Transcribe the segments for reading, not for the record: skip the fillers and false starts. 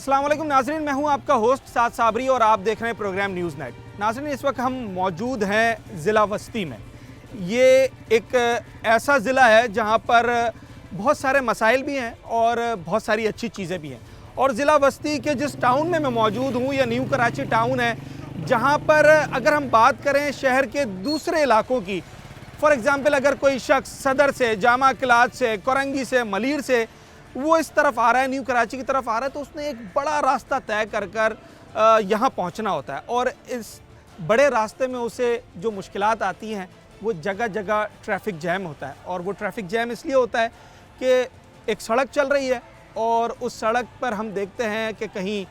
अस्सलाम वालेकुम नाज़रीन, मैं हूं आपका होस्ट साद साबरी और आप देख रहे हैं प्रोग्राम न्यूज़ नाइट। नाज़रीन, इस वक्त हम मौजूद हैं ज़िला वस्ती में। ये एक ऐसा ज़िला है जहां पर बहुत सारे मसाइल भी हैं और बहुत सारी अच्छी चीज़ें भी हैं। और ज़िला वस्ती के जिस टाउन में मैं मौजूद हूं, यह न्यू कराची टाउन है, जहां पर अगर हम बात करें शहर के दूसरे इलाकों की, फॉर एग्ज़ाम्पल अगर कोई शख्स सदर से, जामा क्लात से, कोरंगी से, मलीर से वो इस तरफ आ रहा है, न्यू कराची की तरफ आ रहा है, तो उसने एक बड़ा रास्ता तय कर कर यहाँ पहुँचना होता है। और इस बड़े रास्ते में उसे जो मुश्किलात आती हैं वो जगह जगह ट्रैफिक जैम होता है। और वो ट्रैफिक जैम इसलिए होता है कि एक सड़क चल रही है और उस सड़क पर हम देखते हैं कि कहीं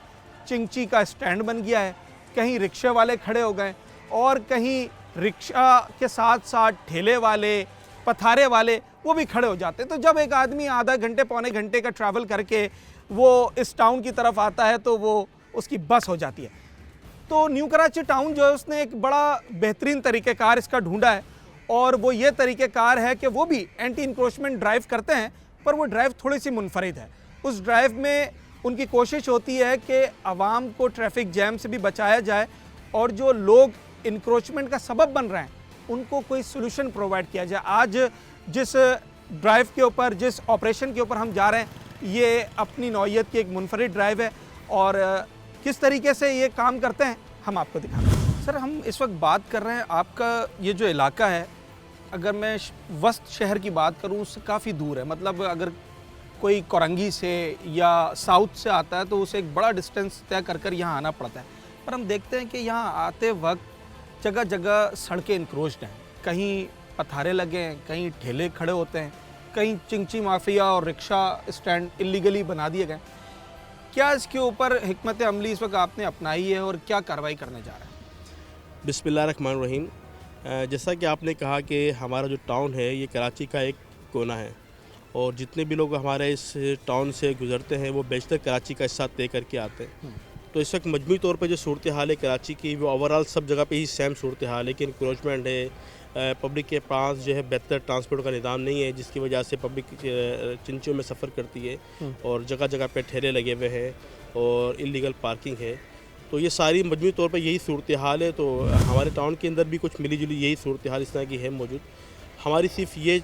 चिंची का स्टैंड बन गया है, कहीं रिक्शे वाले खड़े हो गए और कहीं रिक्शा के साथ साथ ठेले वाले, पथारे वाले वो भी खड़े हो जाते हैं। तो जब एक आदमी आधा घंटे पौने घंटे का ट्रैवल करके वो इस टाउन की तरफ आता है तो वो उसकी बस हो जाती है। तो न्यू कराची टाउन जो है उसने एक बड़ा बेहतरीन तरीक़ेकार इसका ढूंढा है और वो ये तरीक़ेकार है कि वो भी एंटी इंक्रोचमेंट ड्राइव करते हैं, पर वो ड्राइव थोड़ी सी मुनफरिद है। उस ड्राइव में उनकी कोशिश होती है कि आवाम को ट्रैफिक जैम से भी बचाया जाए और जो लोग इंक्रोचमेंट का सबब बन रहे हैं उनको कोई सोल्यूशन प्रोवाइड किया जाए। आज जिस ड्राइव के ऊपर, जिस ऑपरेशन के ऊपर हम जा रहे हैं, ये अपनी नौइयत की एक मुनफरिद ड्राइव है और किस तरीके से ये काम करते हैं हम आपको दिखाते हैं। सर, हम इस वक्त बात कर रहे हैं, आपका ये जो इलाका है, अगर मैं वस्त शहर की बात करूँ उससे काफ़ी दूर है। मतलब अगर कोई कोरंगी से या साउथ से आता है तो उसे एक बड़ा डिस्टेंस तय कर कर यहाँ आना पड़ता है। पर हम देखते हैं कि यहाँ आते वक्त जगह जगह सड़कें इंक्रोच्ड हैं, कहीं पथारे लगे हैं, कहीं ठेले खड़े होते हैं, कहीं चिंची माफिया और रिक्शा स्टैंड इलीगली बना दिए गए। क्या इसके ऊपर हिकमत अमली इस वक्त आपने अपनाई है और क्या कार्रवाई करने जा रहे हैं? बिस्मिल्लाहिर्रहमानिर्रहीम। जैसा कि आपने कहा कि हमारा जो टाउन है ये कराची का एक कोना है और जितने भी लोग हमारे इस टाउन से गुज़रते हैं वो बेशतर कराची का हिस्सा तय करके आते हैं। तो इस वक्त मजमूई तौर पर जो सूरत हाल है कराची की, वो ओवरऑल सब जगह पे ही सेम सूरत हाल है कि इंक्रोचमेंट है, पब्लिक के पास जो है बेहतर ट्रांसपोर्ट का निज़ाम नहीं है, जिसकी वजह से पब्लिक चिंचियों में सफ़र करती है और जगह जगह पे ठेले लगे हुए हैं और इलीगल पार्किंग है। तो ये सारी मजमूई तौर पर यही सूरत हाल है। तो हमारे टाउन के अंदर भी कुछ मिली जुली यही सूरत हाल इस तरह की है मौजूद। हमारी सिर्फ ये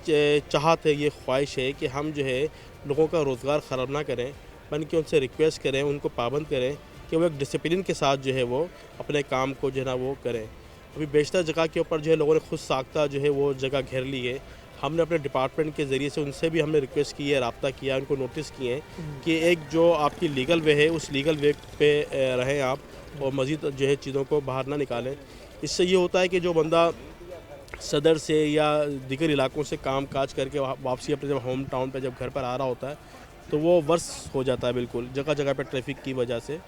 चाहत है, ये ख्वाहिश है कि हम जो है लोगों का रोज़गार ख़राब ना करें, बल्कि उनसे रिक्वेस्ट करें, उनको पाबंद करें कि वो एक डिसिप्लिन के साथ जो है वो अपने काम को जो है ना वो करें। अभी बेशतर जगह के ऊपर जो है लोगों ने खुद साख्ता जो है वो जगह घेर ली है। हमने अपने डिपार्टमेंट के ज़रिए से उनसे भी हमने रिक्वेस्ट की है, रब्ता किया, उनको नोटिस किए हैं कि एक जो आपकी लीगल वे है उस लीगल वे पे रहें आप और मज़ीद जो है चीज़ों को बाहर ना निकालें। इससे ये होता है कि जो बंदा सदर से या दीगर इलाकों से काम काज करके वापसी अपने जब होम टाउन पर जब घर पर आ रहा होता है तो वो वर्स हो जाता है बिल्कुल जगह जगह पर ट्रैफिक की वजह से।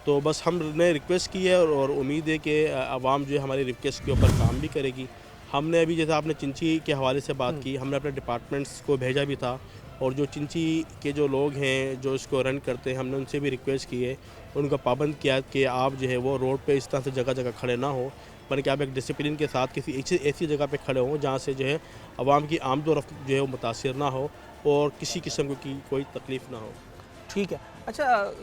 तो बस हमने रिक्वेस्ट की है और उम्मीद है कि आवाम जो है हमारी रिक्वेस्ट के ऊपर काम भी करेगी। हमने अभी जैसे आपने चिंची के हवाले से बात की, हमने अपने डिपार्टमेंट्स को भेजा भी था और जो चिंची के जो लोग हैं जो इसको रन करते हैं हमने उनसे भी रिक्वेस्ट की है, उनको पाबंद किया कि आप जो है वो रोड पे इस तरह से जगह जगह खड़े ना हो, बल्कि आप एक डिसिप्लिन के साथ किसी ऐसी जगह पे खड़े हों जहाँ से जो है आवाम की आमद व रफ्त जो है वो मुतासिर ना हो और किसी किस्म की कोई तकलीफ़ ना हो। ठीक है। अच्छा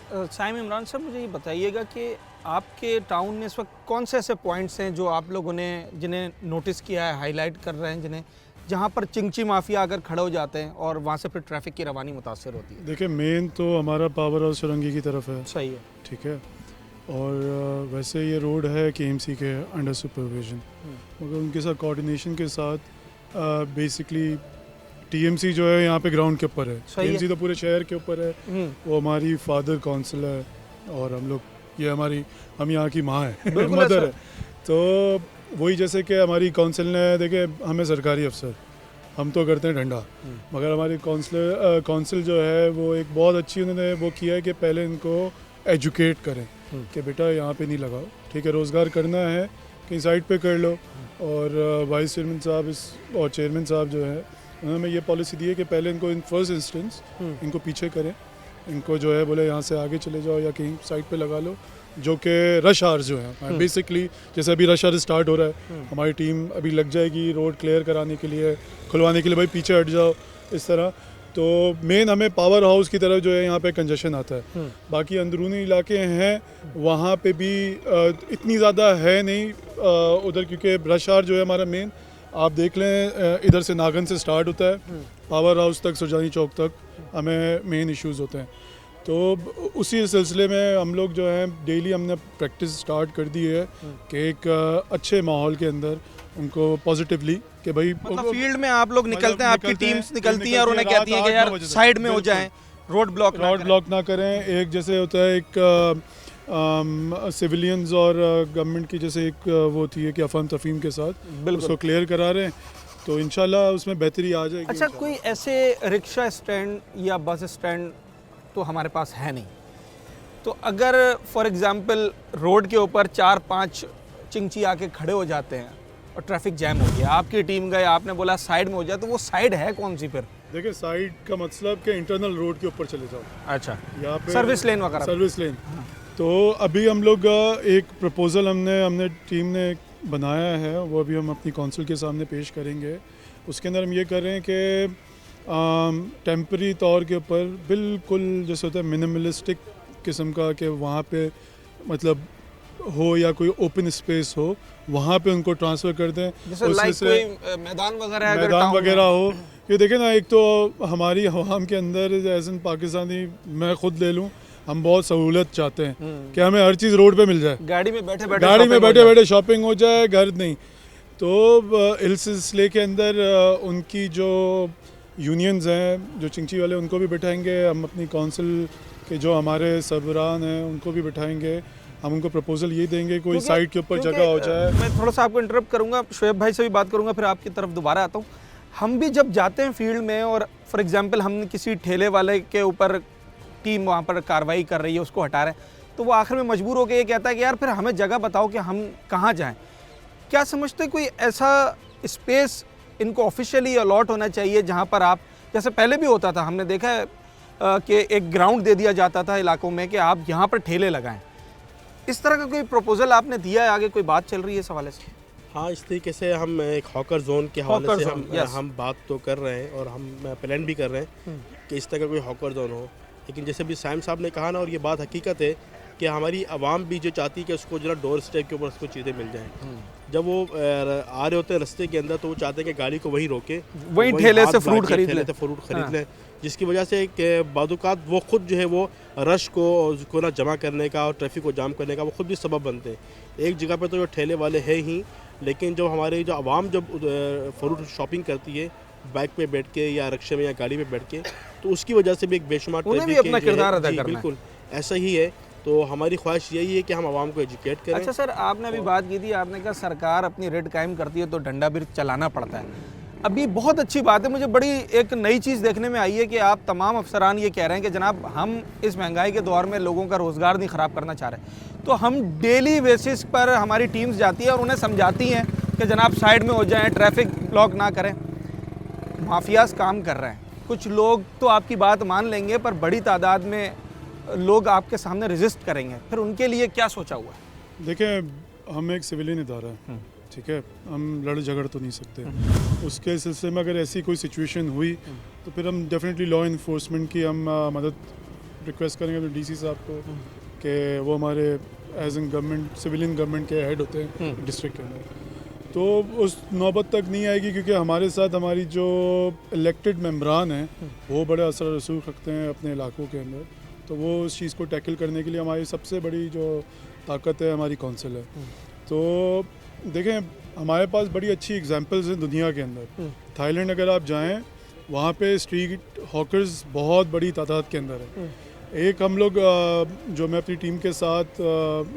साइम इमरान साहब, मुझे ये बताइएगा कि आपके टाउन में इस वक्त कौन से ऐसे पॉइंट्स हैं जो आप लोगों ने जिन्हें नोटिस किया है, हाईलाइट कर रहे हैं, जहाँ पर चिंची माफिया अगर खड़े हो जाते हैं और वहाँ से फिर ट्रैफिक की रवानी मुतासर होती है? देखिए, मेन तो हमारा पावर हाउस सुरंगी की तरफ है। सही है, ठीक है। और वैसे ये रोड है KMC के अंडर सुपरविजन, मगर उनके साथ कोऑर्डिनेशन के साथ बेसिकली TMC जो है यहाँ पे ग्राउंड के ऊपर है। TMC तो पूरे शहर के ऊपर है। वो हमारी फादर काउंसिल है और ये हम यहाँ की माँ है, मदर है। तो वही जैसे कि हमारी काउंसिल ने, देखिए हमें सरकारी अफसर हम तो करते हैं डंडा, मगर हमारी काउंसिल जो है वो एक बहुत अच्छी उन्होंने वो किया है कि पहले इनको एजुकेट करें कि बेटा यहाँ पे नहीं लगाओ, ठीक है, रोज़गार करना है कहीं साइड पे कर लो। और वाइस चेयरमैन साहब और चेयरमैन साहब जो है उन्होंने ये पॉलिसी दी है कि पहले इनको इन फर्स्ट इंस्टेंस इनको पीछे करें, इनको जो है बोले यहाँ से आगे चले जाओ या कहीं साइड पे लगा लो, जो कि रश आवर जो है बेसिकली जैसे अभी रश आवर स्टार्ट हो रहा है, हमारी टीम अभी लग जाएगी रोड क्लियर कराने के लिए, खुलवाने के लिए, भाई पीछे हट जाओ, इस तरह। तो मेन हमें पावर हाउस की तरफ जो है यहाँ पे कंजेशन आता है। बाकी अंदरूनी इलाके हैं वहाँ पे भी इतनी ज़्यादा है नहीं उधर, क्योंकि रश आवर जो है हमारा मेन, आप देख लें इधर से नागन से स्टार्ट होता है, पावर हाउस तक, सुरजानी चौक तक हमें मेन इश्यूज़ होते हैं। तो उसी सिलसिले में हम लोग जो है डेली हमने प्रैक्टिस स्टार्ट कर दी है कि एक अच्छे माहौल के अंदर उनको पॉजिटिवली कि भाई मतलब फील्ड में आप लोग निकलते हैं, आपकी टीम्स निकलती हैं और उन्हें कहती हैं कि यार साइड में हो जाएं, रोड ब्लॉक ना करें। एक जैसे होता है एक सिविलियंस और गवर्नमेंट की जैसे एक वो होती है कि अफम तफहीम के साथ उसको क्लियर करा रहे हैं, तो इंशाल्लाह उसमें बेहतरी आ जाएगी। अच्छा, कोई ऐसे रिक्शा स्टैंड या बस स्टैंड तो हमारे पास है नहीं, तो अगर फॉर एग्जांपल रोड के ऊपर 4-5 चिंची आके खड़े हो जाते हैं और ट्रैफिक जैम हो गया, आपकी टीम गए, आपने बोला साइड में हो जाए, तो वो साइड है कौन सी फिर? देखिए साइड का मतलब कि इंटरनल रोड के ऊपर चले जाओ। अच्छा, यहाँ पे सर्विस लेन वगैरह, सर्विस लेन। तो अभी हम लोग एक प्रपोज़ल हमने टीम ने बनाया है, वो अभी हम अपनी काउंसिल के सामने पेश करेंगे। उसके अंदर हम ये कर रहे हैं कि टेम्परी तौर के ऊपर बिल्कुल जैसे होता है मिनिमलिस्टिक किस्म का, कि वहाँ पे मतलब हो या कोई ओपन स्पेस हो, वहाँ पे उनको ट्रांसफ़र कर दें। जैसे लाइक कोई मैदान वगैरह हो। ये देखें ना, एक तो हमारी अवाम के अंदर एज एन पाकिस्तानी, मैं खुद ले लूँ, हम बहुत सहूलत चाहते हैं कि हमें हर चीज़ रोड पे मिल जाए, गाड़ी में बैठे बैठे शॉपिंग हो जाए, घर नहीं। तो इस सिलसिले के अंदर उनकी जो यूनियंस हैं, जो चिंची वाले, उनको भी बिठाएंगे हम, अपनी काउंसिल के जो हमारे सरबरान हैं उनको भी बिठाएंगे। हम उनको प्रपोजल ये देंगे कोई साइड के ऊपर जगह हो जाए। मैं थोड़ा सा आपको इंटरप्ट करूंगा, शोएब भाई से भी बात करूंगा, फिर आपकी तरफ दोबारा आता हूँ। हम भी जब जाते हैं फील्ड में और फॉर एग्जांपल हम किसी ठेले वाले के ऊपर टीम वहाँ पर कार्रवाई कर रही है, उसको हटा रहे हैं, तो वो आखिर में मजबूर होकर ये कहता है कि यार फिर हमें जगह बताओ कि हम कहाँ जाएँ। क्या समझते कोई ऐसा स्पेस इनको ऑफिशियली अलॉट होना चाहिए जहाँ पर आप, जैसे पहले भी होता था, हमने देखा है कि एक ग्राउंड दे दिया जाता था इलाकों में कि आप यहाँ पर ठेले लगाएं, इस तरह का कोई प्रपोजल आपने दिया है, आगे कोई बात चल रही है इस हवाले से? हाँ, इस तरीके से हम एक हॉकर जोन के हवाले से हम बात तो कर रहे हैं और हम प्लान भी कर रहे हैं कि इस तरह का कोई हॉकर जोन हो। लेकिन जैसे भी साइम साहब ने कहा ना, और ये बात हकीकत है कि हमारी आवाम भी जो चाहती है कि उसको जो डोर स्टेप के ऊपर उसको चीज़ें मिल जाएं। जब वो आ रहे होते हैं रास्ते के अंदर, तो वो चाहते हैं कि गाड़ी को वहीं रोके, वहीं ठेले से फ्रूट खरीद लें, जिसकी वजह से कि बादुकात वो खुद जो है वो रश को ना जमा करने का और ट्रैफिक को जाम करने का वो खुद भी सबब बनते हैं। एक जगह पे तो जो ठेले वाले हैं ही, लेकिन जब हमारे जो आवाम जब फ्रूट शॉपिंग करती है बाइक पे बैठ के या रिक्शे में या गाड़ी पे बैठ के, तो उसकी वजह से भी एक बेशुमार अपना किरदार अदा करना है। बिल्कुल ऐसा ही है। तो हमारी ख्वाहिश यही है कि हम आवाम को एजुकेट करें। अच्छा सर, आपने अभी बात की थी, आपने कहा सरकार अपनी रेड कायम करती है तो डंडा भी चलाना पड़ता है। अभी बहुत अच्छी बात है, मुझे बड़ी एक नई चीज़ देखने में आई है कि आप तमाम अफसरान ये कह रहे हैं कि जनाब हम इस महंगाई के दौर में लोगों का रोज़गार नहीं ख़राब करना चाह रहे, तो हम डेली बेसिस पर हमारी टीम्स जाती है और उन्हें समझाती हैं कि जनाब साइड में हो जाएं, ट्रैफिक ब्लॉक ना करें। माफियाज काम कर रहे हैं, कुछ लोग तो आपकी बात मान लेंगे पर बड़ी तादाद में लोग आपके सामने रेजिस्ट करेंगे, फिर उनके लिए क्या सोचा हुआ है? देखें, हम एक सिविलियन इदारा है, ठीक है, हम लड़ झगड़ तो नहीं सकते। उसके सिलसिले में अगर ऐसी कोई सिचुएशन हुई तो फिर हम डेफिनेटली लॉ इन्फोर्समेंट की हम मदद रिक्वेस्ट करेंगे तो डीसी साहब को कि वो हमारे as an government, civilian government के हेड होते हैं डिस्ट्रिक्ट के अंदर, तो उस नौबत तक नहीं आएगी, क्योंकि हमारे साथ हमारी जो इलेक्टेड मेंबरान हैं वो बड़े असर रसूख रखते हैं अपने इलाकों के अंदर, तो वो उस चीज़ को टैकल करने के लिए हमारी सबसे बड़ी जो ताकत है हमारी काउंसिल है। तो देखें, हमारे पास बड़ी अच्छी एग्जांपल्स हैं दुनिया के अंदर। थाईलैंड अगर आप जाएं, वहाँ पे स्ट्रीट हॉकर्स बहुत बड़ी तादाद के अंदर है। एक हम लोग जो मैं अपनी टीम के साथ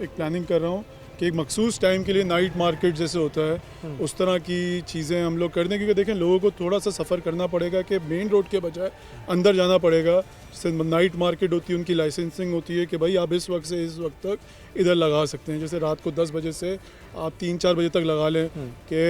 एक प्लानिंग कर रहा हूँ कि एक मखसूस टाइम के लिए नाइट मार्केट जैसे होता है उस तरह की चीज़ें हम लोग कर दें, क्योंकि देखें लोगों को थोड़ा सा सफ़र करना पड़ेगा कि मेन रोड के बजाय अंदर जाना पड़ेगा। जैसे नाइट मार्केट होती है, उनकी लाइसेंसिंग होती है कि भाई आप इस वक्त से इस वक्त तक इधर लगा सकते हैं। जैसे रात को 10 बजे से आप 3-4 बजे तक लगा लें कि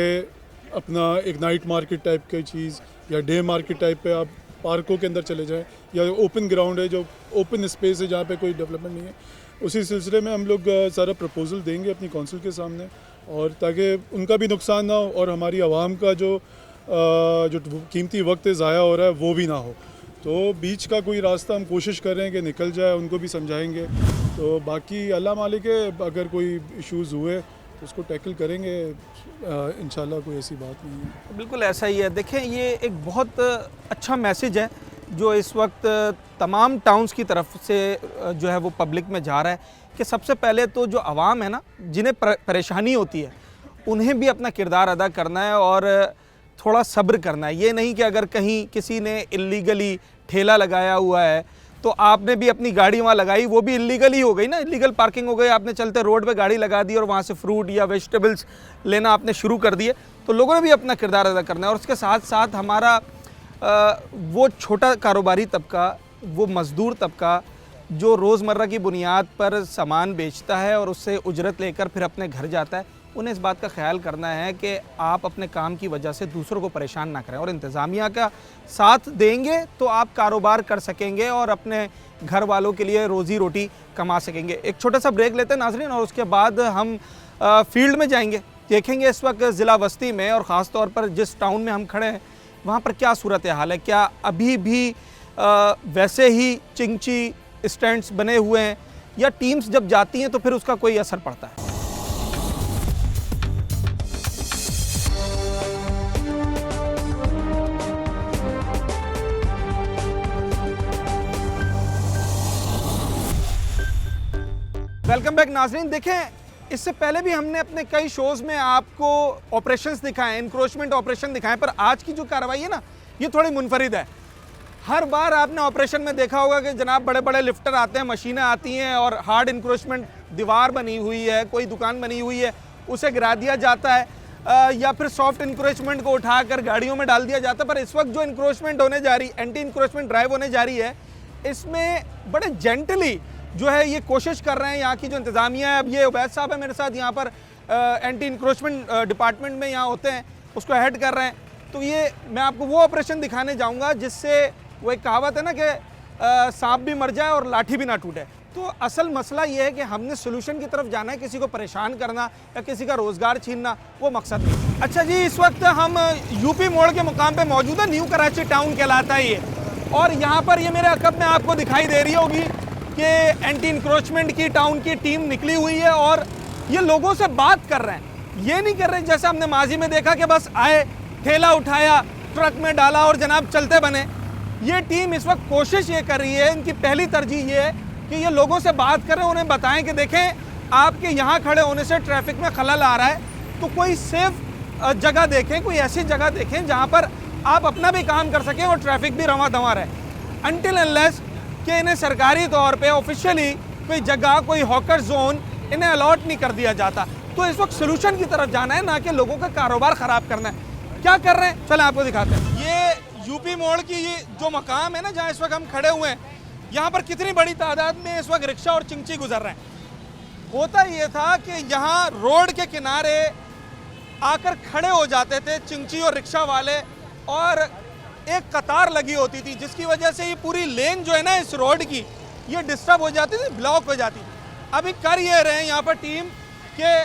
अपना एक नाइट मार्केट टाइप की चीज़, या डे मार्केट टाइप पे आप पार्कों के अंदर चले जाएँ, या ओपन ग्राउंड है जो ओपन स्पेस है जहाँ पे कोई डेवलपमेंट नहीं है। उसी सिलसिले में हम लोग सारा प्रपोजल देंगे अपनी काउंसिल के सामने, और ताकि उनका भी नुकसान ना हो और हमारी आवाम का जो कीमती वक्त ज़ाया हो रहा है वो भी ना हो। तो बीच का कोई रास्ता हम कोशिश कर रहे हैं कि निकल जाए, उनको भी समझाएंगे। तो बाकी अल्लाह मालिक है, अगर कोई इश्यूज़ हुए तो उसको टैकल करेंगे, इंशाल्लाह कोई ऐसी बात नहीं है। बिल्कुल ऐसा ही है। देखें, ये एक बहुत अच्छा मैसेज है जो इस वक्त तमाम टाउन्स की तरफ से जो है वो पब्लिक में जा रहा है कि सबसे पहले तो जो आवाम है ना, जिन्हें परेशानी होती है, उन्हें भी अपना किरदार अदा करना है और थोड़ा सब्र करना है। ये नहीं कि अगर कहीं किसी ने इल्लीगली ठेला लगाया हुआ है तो आपने भी अपनी गाड़ी वहाँ लगाई, वो भी इल्लीगल ही हो गई ना, इल्लीगल पार्किंग हो गई। आपने चलते रोड पे गाड़ी लगा दी और वहाँ से फ्रूट या वेजिटेबल्स लेना आपने शुरू कर दिए। तो लोगों ने भी अपना किरदार अदा करना है और उसके साथ साथ हमारा वो छोटा कारोबारी तबका, वो मज़दूर तबका जो रोज़मर्रा की बुनियाद पर सामान बेचता है और उससे उजरत लेकर फिर अपने घर जाता है, उन्हें इस बात का ख्याल करना है कि आप अपने काम की वजह से दूसरों को परेशान ना करें और इंतज़ामिया का साथ देंगे तो आप कारोबार कर सकेंगे और अपने घर वालों के लिए रोज़ी रोटी कमा सकेंगे। एक छोटा सा ब्रेक लेते हैं नाज़रीन और उसके बाद हम फील्ड में जाएंगे, देखेंगे इस वक्त ज़िला वस्ती में और ख़ास तौर पर जिस टाउन में हम खड़े हैं वहाँ पर क्या सूरत हाल है, क्या अभी भी वैसे ही चिंची स्टैंड्स बने हुए हैं या टीम्स जब जाती हैं तो फिर उसका कोई असर पड़ता है। वेलकम बैक नाज़रीन। देखें, इससे पहले भी हमने अपने कई शोज़ में आपको ऑपरेशंस दिखाए, इंक्रोचमेंट ऑपरेशन दिखाए, पर आज की जो कार्रवाई है ना, ये थोड़ी मुनफरिद है। हर बार आपने ऑपरेशन में देखा होगा कि जनाब बड़े बड़े लिफ्टर आते हैं, मशीनें आती हैं और हार्ड इंक्रोचमेंट, दीवार बनी हुई है, कोई दुकान बनी हुई है, उसे गिरा दिया जाता है या फिर सॉफ्ट इंक्रोचमेंट को उठाकर गाड़ियों में डाल दिया जाता है। पर इस वक्त जो इंक्रोचमेंट होने जा रही, एंटी इंक्रोचमेंट ड्राइव होने जा रही है, इसमें बड़े जेंटली जो है ये कोशिश कर रहे हैं यहाँ की जो इंतज़ामिया है। अब ये उबैद साहब है मेरे साथ यहाँ पर, एंटी इंक्रोचमेंट डिपार्टमेंट में यहाँ होते हैं, उसको हेड कर रहे हैं। तो ये मैं आपको वो ऑपरेशन दिखाने जाऊँगा जिससे वो एक कहावत है ना कि सांप भी मर जाए और लाठी भी ना टूटे। तो असल मसला ये है कि हमने सोल्यूशन की तरफ जाना है, किसी को परेशान करना या किसी का रोज़गार छीनना वो मकसद नहीं। अच्छा जी, इस वक्त हम यूपी मोड़ के मुकाम पे मौजूद है, न्यू कराची टाउन कहलाता है ये, और यहाँ पर ये मेरे अकब में आपको दिखाई दे रही होगी कि एंटी इंक्रोचमेंट की टाउन की टीम निकली हुई है और ये लोगों से बात कर रहे हैं। ये नहीं कर रहे जैसे हमने माजी में देखा कि बस आए, ठेला उठाया, ट्रक में डाला और जनाब चलते बने। ये टीम इस वक्त कोशिश ये कर रही है, इनकी पहली तरजीह ये है कि ये लोगों से बात करें, उन्हें बताएं कि देखें आपके यहाँ खड़े होने से ट्रैफिक में खलल आ रहा है, तो कोई सेफ जगह देखें, कोई ऐसी जगह देखें जहाँ पर आप अपना भी काम कर सकें और ट्रैफिक भी रवां दवां रहे। अनटिल अनलेस कि इन्हें सरकारी तौर पे ऑफिशियली कोई जगह, कोई हॉकर जोन इन्हें अलॉट नहीं कर दिया जाता। तो इस वक्त सोल्यूशन की तरफ जाना है, ना कि लोगों का कारोबार ख़राब करना है। क्या कर रहे हैं, चलें आपको दिखाते हैं। ये यूपी मोड़ की ये जो मकाम है ना, जहाँ इस वक्त हम खड़े हुए हैं, यहाँ पर कितनी बड़ी तादाद में इस वक्त रिक्शा और चिंची गुजर रहे हैं। होता ये था कि यहाँ रोड के किनारे आकर खड़े हो जाते थे चिंची और रिक्शा वाले और एक कतार लगी होती थी, जिसकी वजह से ये पूरी लेन जो है ना इस रोड की, ये डिस्टर्ब हो जाती थी, ब्लॉक हो जाती। अभी कर ये रहे हैं यहाँ पर टीम के,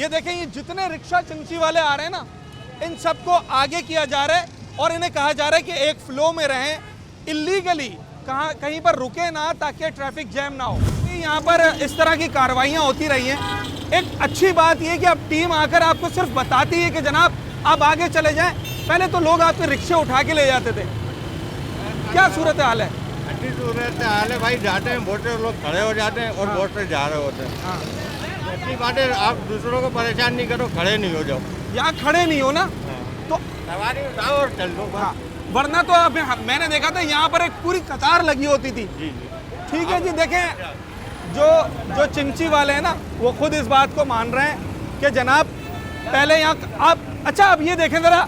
ये देखें ये जितने रिक्शा चिंची वाले आ रहे हैं ना, इन सबको आगे किया जा रहा है और इन्हें कहा जा रहा है कि एक फ्लो में रहें, इल्लीगली कहीं पर रुके ना, ताकि ट्रैफिक जैम ना हो। यहाँ पर इस तरह की कार्रवाइयाँ होती रही हैं। एक अच्छी बात यह कि अब टीम आकर आपको सिर्फ बताती है कि जनाब आप आगे चले जाएं। पहले तो लोग आपके रिक्शे उठा के ले जाते थे। क्या सूरत हाल है? अच्छी सूरत हाल है भाई, जाते हैं बहुत से लोग खड़े हो जाते हैं और बहुत से जा रहे होते हैं। हाँ, अच्छी बात है, आप दूसरों को परेशान नहीं करो, खड़े नहीं हो जाओ। यहाँ खड़े नहीं हो ना तो सवारी उठाओ और चल दो। हाँ, वरना तो मैंने देखा था यहाँ पर एक पूरी कतार लगी होती थी। जी जी ठीक है जी। देखें, जो चिंची वाले हैं ना, वो खुद इस बात को मान रहे हैं कि जनाब पहले यहाँ आप, अच्छा अब ये देखें ज़रा,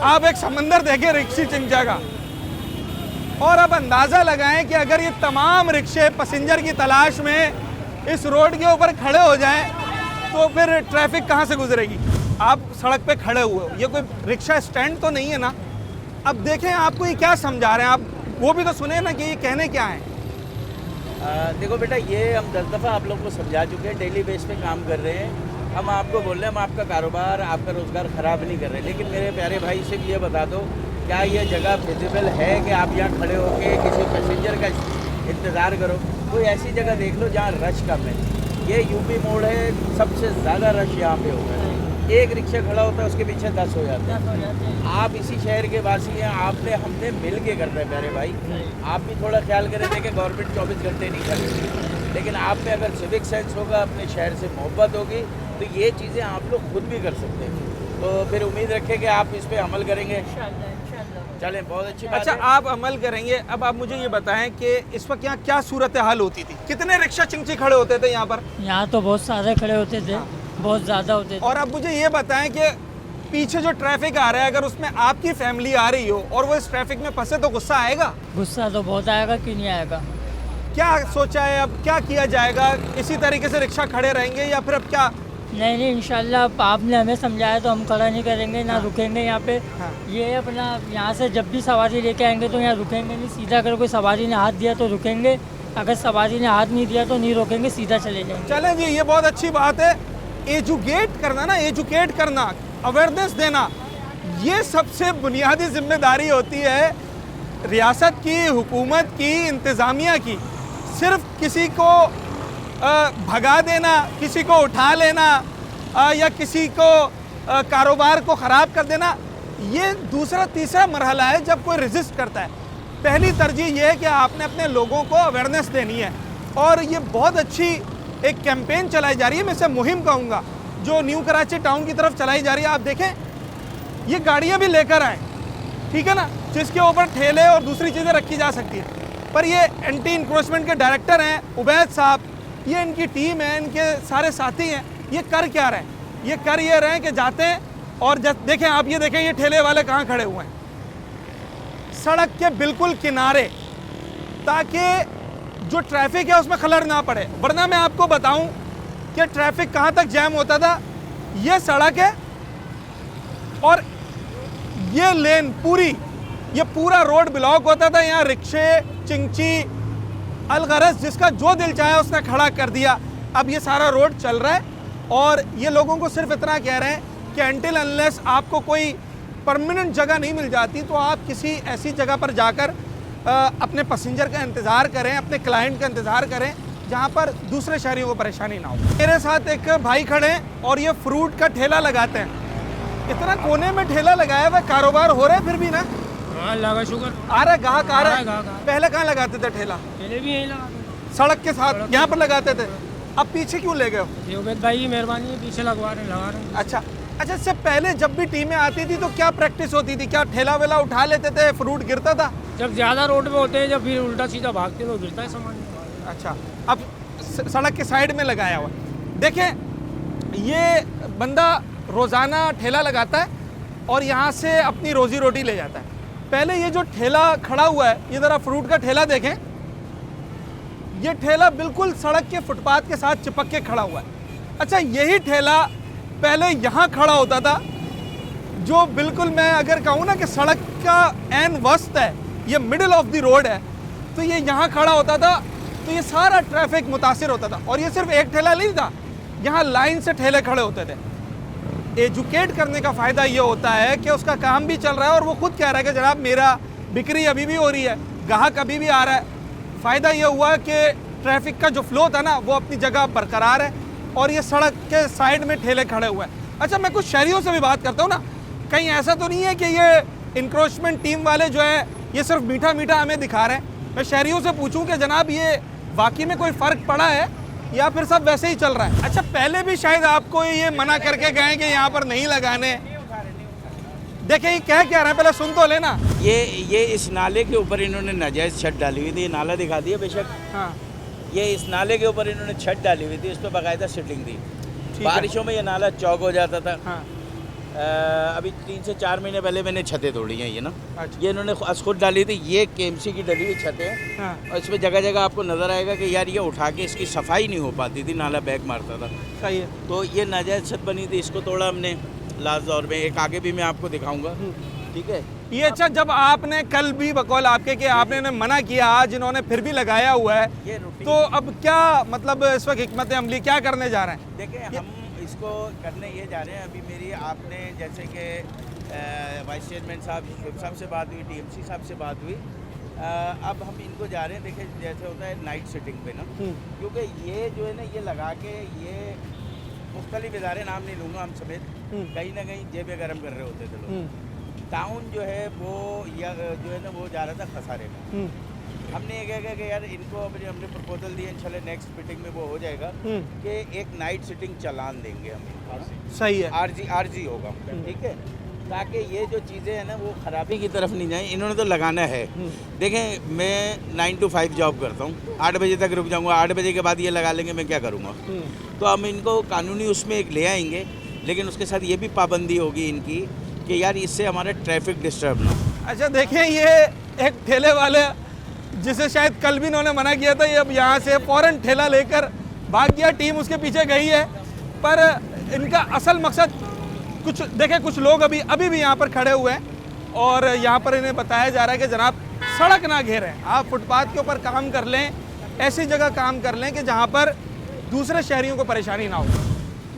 आप एक समंदर देखें रिक्शे चिंचा का, और अब अंदाज़ा लगाएं कि अगर ये तमाम रिक्शे पैसेंजर की तलाश में इस रोड के ऊपर खड़े हो जाएं तो फिर ट्रैफिक कहाँ से गुजरेगी। आप सड़क पे खड़े हुए हो, ये कोई रिक्शा स्टैंड तो नहीं है ना। अब देखें आपको ये क्या समझा रहे हैं, आप वो भी तो सुने ना कि ये कहने क्या है। देखो बेटा, ये हम 10 दफ़ा आप लोग को समझा चुके हैं, डेली बेस पे काम कर रहे हैं। हम आपको बोल रहे हैं हम आपका कारोबार, आपका रोज़गार ख़राब नहीं कर रहे, लेकिन मेरे प्यारे भाई से भी ये बता दो क्या ये जगह फिजिबल है कि आप यहाँ खड़े होके किसी पैसेंजर का इंतज़ार करो? कोई ऐसी जगह देख लो जहाँ रश कम है। ये यूपी मोड़ है, सबसे ज़्यादा रश यहाँ पे होता है। एक रिक्शा खड़ा होता है, उसके पीछे 10 हो जाते हैं। आप इसी शहर के वासी हैं, आपने हमने मिल के करना है प्यारे भाई। आप भी थोड़ा ख्याल करें, देखें गवर्नमेंट 24 घंटे नहीं करेगी, लेकिन आप में अगर सिविक सेंस होगा, अपने शहर से मोहब्बत होगी, तो ये चीज़ें आप लोग खुद भी कर सकते हैं। तो फिर उम्मीद रखें कि आप इस पर अमल करेंगे। चलें, बहुत अच्छी बात अच्छा, है। आप अमल करेंगे। अब आप मुझे ये बताएं कि इस वक्त यहाँ क्या सूरत हाल होती थी? कितने रिक्शा चिंची खड़े होते थे यहाँ पर? यहाँ तो बहुत सारे खड़े होते थे, बहुत ज़्यादा होते थे। और अब मुझे ये बताएं कि पीछे जो ट्रैफिक आ रहा है, अगर उसमें आपकी फैमिली आ रही हो और वो इस ट्रैफिक में फंसे तो गुस्सा आएगा? गुस्सा तो बहुत आएगा, क्यों नहीं आएगा। क्या सोचा है, अब क्या किया जाएगा? इसी तरीके से रिक्शा खड़े रहेंगे या फिर अब क्या? नहीं इंशाल्लाह आपने हमें समझाया तो हम खड़ा नहीं करेंगे, ना रुकेंगे यहाँ पे। हाँ। ये अपना यहाँ से जब भी सवारी लेके आएंगे तो यहाँ रुकेंगे नहीं, सीधा अगर कोई सवारी ने हाथ दिया तो रुकेंगे, अगर सवारी ने हाथ नहीं दिया तो नहीं रोकेंगे, सीधा चले जाएंगे। चलें जी, ये बहुत अच्छी बात है। एजुकेट करना, अवेयरनेस देना, ये सबसे बुनियादी जिम्मेदारी होती है रियासत की, हुकूमत की, इंतज़ामिया की। सिर्फ किसी को भगा देना, किसी को उठा लेना या किसी को कारोबार को ख़राब कर देना, ये दूसरा तीसरा मरहला है जब कोई रेजिस्ट करता है। पहली तरजीह ये है कि आपने अपने लोगों को अवेयरनेस देनी है, और ये बहुत अच्छी एक कैंपेन चलाई जा रही है, मैं इसे मुहिम कहूँगा, जो न्यू कराची टाउन की तरफ चलाई जा रही है। आप देखें, ये गाड़ियाँ भी लेकर आए, ठीक है ना, जिसके ऊपर ठेले और दूसरी चीज़ें रखी जा सकती है। पर ये एंटी इंक्रोचमेंट के डायरेक्टर हैं उबैद साहब, ये इनकी टीम है, इनके सारे साथी हैं, ये कर क्या रहे हैं? ये कर ये रहे हैं कि जाते हैं और देखें, आप ये देखें, ये ठेले वाले कहाँ खड़े हुए हैं, सड़क के बिल्कुल किनारे, ताकि जो ट्रैफिक है उसमें खलल ना पड़े। वरना मैं आपको बताऊं कि ट्रैफिक कहाँ तक जैम होता था। ये सड़क है और ये लेन पूरी, ये पूरा रोड ब्लॉक होता था। यहाँ रिक्शे, चिंची, अलगरज जिसका जो दिल चाहे उसने खड़ा कर दिया। अब ये सारा रोड चल रहा है और ये लोगों को सिर्फ इतना कह रहे हैं कि अनटिल अनलेस आपको कोई परमानेंट जगह नहीं मिल जाती तो आप किसी ऐसी जगह पर जाकर अपने पैसेंजर का इंतज़ार करें, अपने क्लाइंट का इंतज़ार करें जहाँ पर दूसरे शहरियों को परेशानी ना हो। मेरे साथ एक भाई खड़े हैं और ये फ्रूट का ठेला लगाते हैं। इतना कोने में ठेला लगाया हुआ, कारोबार हो रहा है फिर भी ना? हाँ, लगा शुगर आ रहा है, ग्राहक आ रहा है। ग्राहक। पहले कहाँ लगाते थे ठेला? पहले भी यही लगा। सड़क के साथ यहाँ पर लगाते थे, अब पीछे क्यों ले गए हो? ये उबैद भाई की मेहरबानी है, पीछे लगा रहे हैं। अच्छा, इससे पहले जब भी टीमें आती थी तो क्या प्रैक्टिस होती थी? क्या ठेला वेला उठा लेते थे, फ्रूट गिरता था? जब ज़्यादा रोड पे होते हैं, जब फिर उल्टा सीधा भागते तो गिरता है सामान। अच्छा, अब सड़क के साइड में लगाया हुआ। देखें, ये बंदा रोज़ाना ठेला लगाता है और यहाँ से अपनी रोज़ी रोटी ले जाता है। पहले ये जो ठेला खड़ा हुआ है, ये ज़रा फ्रूट का ठेला देखें, ये ठेला बिल्कुल सड़क के फुटपाथ के साथ चिपक के खड़ा हुआ है। अच्छा, यही ठेला पहले यहाँ खड़ा होता था, जो बिल्कुल मैं अगर कहूँ ना कि सड़क का एन वस्त है, ये मिडिल ऑफ द रोड है, तो ये यहाँ खड़ा होता था, तो ये सारा ट्रैफिक मुतासिर होता था। और ये सिर्फ एक ठेला नहीं था, यहाँ लाइन से ठेले खड़े होते थे। एजुकेट करने का फ़ायदा ये होता है कि उसका काम भी चल रहा है और वो खुद कह रहा है कि जनाब मेरा बिक्री अभी भी हो रही है, ग्राहक अभी भी आ रहा है। फ़ायदा ये हुआ कि ट्रैफिक का जो फ़्लो था ना वो अपनी जगह बरकरार है और ये सड़क के साइड में ठेले खड़े हुए हैं। अच्छा, मैं कुछ शहरियों से भी बात करता हूँ ना, कहीं ऐसा तो नहीं है कि ये इंक्रोचमेंट टीम वाले जो है ये सिर्फ मीठा मीठा हमें दिखा रहे हैं। मैं शहरियों से पूछूं कि जनाब ये वाकई में कोई फ़र्क पड़ा है या फिर सब वैसे ही चल रहा है? अच्छा, पहले भी शायद आपको ये मना करके गए कि यहाँ पर नहीं लगाने। देखिए, ये क्या रहे हैं, पहले सुन तो लेना। ये इस नाले के ऊपर इन्होंने नाजायज़ छत डाली हुई थी। ये नाला दिखा दिया बेशक। हाँ, ये इस नाले के ऊपर इन्होंने छत डाली हुई थी, इस पर बाकायदा सिटिंग थी। है। बारिशों में ये नाला चौक हो जाता था। हाँ, अभी 3 से 4 महीने पहले मैंने छतें तोड़ी हैं ये ना। अच्छा। ये इन्होंने खुद डाली थी। ये केएमसी की डली हुई छतें हैं हाँ, और इसमें जगह जगह आपको नज़र आएगा कि यार ये उठा के इसकी सफाई नहीं हो पाती थी, नाला बैग मारता था। सही है। तो ये नाजायज़ छत बनी थी, इसको तोड़ा हमने लास्ट दौर में। एक आगे भी मैं आपको दिखाऊंगा, ठीक है। ये अच्छा, जब आपने कल भी बकौल आपके कि आपने इन्हें मना किया, आज इन्होंने फिर भी लगाया हुआ है, ये रूटीन। तो अब क्या मतलब इस वक्त हिकमत अमली क्या करने जा रहे हैं? देखिए, हम इसको करने ये जा रहे हैं। अभी मेरी आपने जैसे कि वाइस चेयरमैन साहब शुभ साहब से बात हुई, टीएमसी साहब से बात हुई। अब हम इनको जा रहे हैं, देखिए जैसे होता है नाइट सिटिंग पे ना, क्योंकि ये जो है ना ये लगा के ये मुख्तलिफ इदारे, नाम नहीं लूँगा हम समेत, कहीं ना कहीं जेबें गर्म कर रहे होते थे लोग। टाउन जो है वो जो है ना वो जा रहा था खसारे में। हमने ये कहा कि यार इनको अभी हमने प्रपोजल दिया, इंशाल्लाह नेक्स्ट मीटिंग में वो हो जाएगा कि एक नाइट सिटिंग चलान देंगे हम। सही है। आरजी होगा, ठीक है, ताकि ये जो चीज़ें हैं ना वो ख़राबी की तरफ नहीं जाए। इन्होंने तो लगाना है। देखें, मैं 9 to 5 जॉब करता हूँ, 8 बजे तक रुक जाऊँगा, 8 बजे के बाद ये लगा लेंगे, मैं क्या करूँगा? तो हम इनको कानूनी उसमें एक ले आएंगे, लेकिन उसके साथ ये भी पाबंदी होगी इनकी कि यार इससे हमारा ट्रैफिक डिस्टर्ब ना हो। अच्छा देखिए, ये एक ठेले वाले जिसे शायद कल भी इन्होंने मना किया था, ये अब यहाँ से फ़ौरन ठेला लेकर भाग गया, टीम उसके पीछे गई है। पर इनका असल मकसद कुछ देखें, कुछ लोग अभी भी यहाँ पर खड़े हुए हैं और यहाँ पर इन्हें बताया जा रहा है कि जनाब सड़क ना घेरें, आप फुटपाथ के ऊपर काम कर लें, ऐसी जगह काम कर लें कि जहाँ पर दूसरे शहरियों को परेशानी ना हो।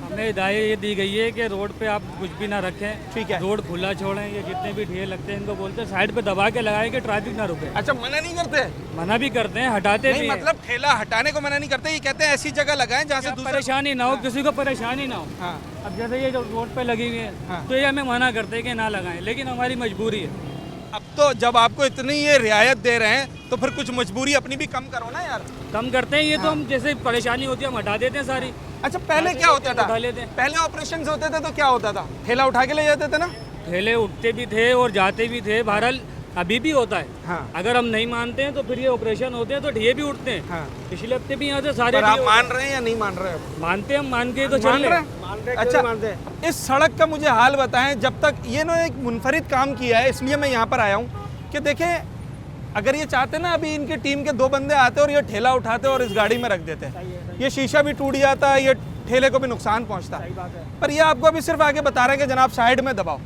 हमें हिदायत ये दी गई है कि रोड पे आप कुछ भी ना रखें, ठीक है। रोड खुला छोड़ें। ये जितने भी ठेले लगते हैं इनको बोलते हैं साइड पे दबा के लगाएं कि ट्रैफिक ना रुके। अच्छा, मना नहीं करते? मना भी करते हैं, हटाते नहीं, भी हैं। मतलब ठेला हटाने को मना नहीं करते, ये कहते हैं ऐसी जगह लगाएं जहाँ से दूसरे परेशानी ना हो, किसी को परेशानी ना हो। हाँ। अब जैसे ये जो रोड पे लगी हुई हाँ। है तो ये हमें मना करते हैं कि ना लगाएं, लेकिन हमारी मजबूरी है। अब तो जब आपको इतनी ये रियायत दे रहे हैं तो फिर कुछ मजबूरी अपनी भी कम करो ना यार। कम करते हैं ये तो हम, जैसे परेशानी होती है हम हटा देते हैं सारी। अच्छा, पहले क्या होता था? उठा लेते हैं। पहले ऑपरेशन होते थे तो क्या होता था? ठेला उठा के ले जाते थे ना? ठेले उठते भी थे और जाते भी थे, बहरहाल अभी भी होता है। हाँ। अगर हम नहीं मानते हैं तो फिर ये ऑपरेशन होते हैं तो ठेले भी उठते हैं। हाँ। पिछले हफ्ते भी यहाँ से सारे पर आप ठेले मान रहे हैं या नहीं मान रहे हैं? मानते हैं, हम मान के तो चल मान रहे रहे हैं। हैं? अच्छा, इस सड़क का मुझे हाल बताएं। जब तक ये इन्होंने एक मुनफरिद काम किया है, इसलिए मैं यहाँ पर आया हूँ कि देखें, अगर ये चाहते ना, अभी इनके टीम के 2 बंदे आते और ये ठेला उठाते और इस गाड़ी में रख देते, ये शीशा भी टूट जाता, ये ठेले को भी नुकसान पहुँचता। पर ये आपको अभी सिर्फ आगे बता रहे हैं कि जनाब साइड में दबाओ।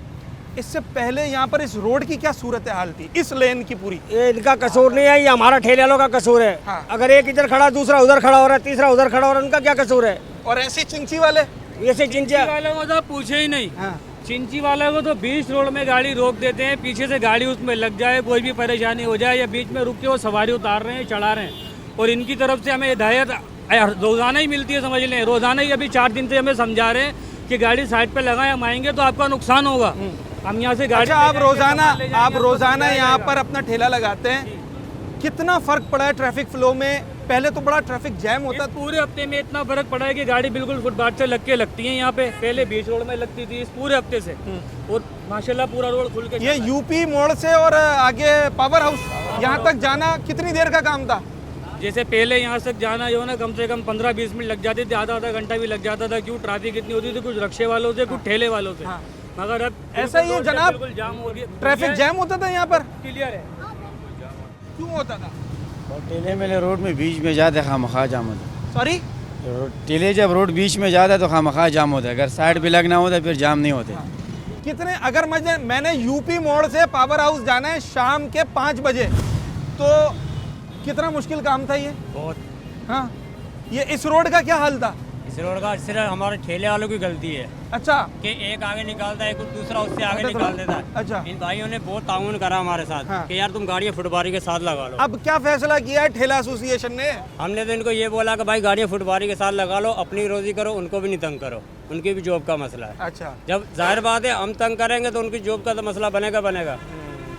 इससे पहले यहाँ पर इस रोड की क्या सूरत हाल थी, इस लेन की पूरी? ये इनका कसूर नहीं है, ये हमारा ठेले वालों का कसूर है। हाँ। अगर एक इधर खड़ा दूसरा उधर खड़ा हो रहा है, तीसरा उधर खड़ा हो रहा है, उनका क्या कसूर है? और ऐसी चिंची वाले ये से चिंचिया वाले को तो पूछे ही नहीं। हाँ। चिंची वाले को तो बीच रोड में गाड़ी रोक देते हैं, पीछे से गाड़ी उसमें लग जाए, कोई भी परेशानी हो जाए, या बीच में रुक के वो सवारी उतार रहे हैं, चढ़ा रहे हैं। और इनकी तरफ से हमें हिदायत रोज़ाना ही मिलती है, समझ लें, रोज़ाना ही। अभी 4 दिन से हमें समझा रहे हैं कि गाड़ी साइड पे लगाएं, हम आएंगे तो आपका नुकसान होगा। हम यहाँ से गाड़ी अच्छा, आप रोजाना यहाँ पर अपना ठेला लगाते हैं, कितना फर्क पड़ा है ट्रैफिक फ्लो में? पहले तो बड़ा ट्रैफिक जैम होता था। पूरे हफ्ते में इतना फर्क पड़ा है कि गाड़ी बिल्कुल फुटपाथ से लग के लगती है यहाँ पे। पहले बीच रोड में लगती थी, इस पूरे हफ्ते से। और माशाल्लाह पूरा रोड खुल के ये यूपी मोड़ से और आगे पावर हाउस यहाँ तक जाना कितनी देर का काम था? जैसे पहले यहाँ तक जाना जो है ना, कम से कम 15-20 मिनट लग जाते थे, आधा घंटा भी लग जाता था। क्यों? ट्रैफिक इतनी होती थी, कुछ रक्शे वालों से, कुछ ठेले वालों से। मगर अब ऐसा ही है जनाब, बिल्कुल जाम हो गया, ट्रैफिक जैम होता था यहाँ पर। क्लियर है। क्यों होता था? टेले मेले रोड में बीच में जाते खामखा जाम होता है। सॉरी, टेले जब रोड बीच में जाता है तो खामखा जाम होता है, अगर साइड पे लगना होता है फिर जाम नहीं होते। कितने, अगर मैंने यूपी मोड़ से पावर हाउस जाना है शाम के 5 बजे, तो कितना मुश्किल काम था ये? बहुत। हाँ, ये इस रोड का क्या हाल था? इस रोड का सिर्फ हमारे ठेले वालों की गलती है अच्छा, कि एक आगे निकालता है, दूसरा उससे आगे निकाल देता है। अच्छा। इन भाइयों ने बहुत ताउन करा हमारे साथ। हाँ। कि यार तुम गाड़ियाँ फुटबारी के साथ लगा लो। अब क्या फैसला किया है ठेला एसोसिएशन ने? हमने तो इनको ये बोला कि भाई गाड़ियाँ फुटबारी के साथ लगा लो, अपनी रोजी करो, उनको भी नहीं तंग करो, उनकी भी जॉब का मसला है। अच्छा, जब जाहिर बात है हम तंग करेंगे तो उनकी जॉब का तो मसला बनेगा।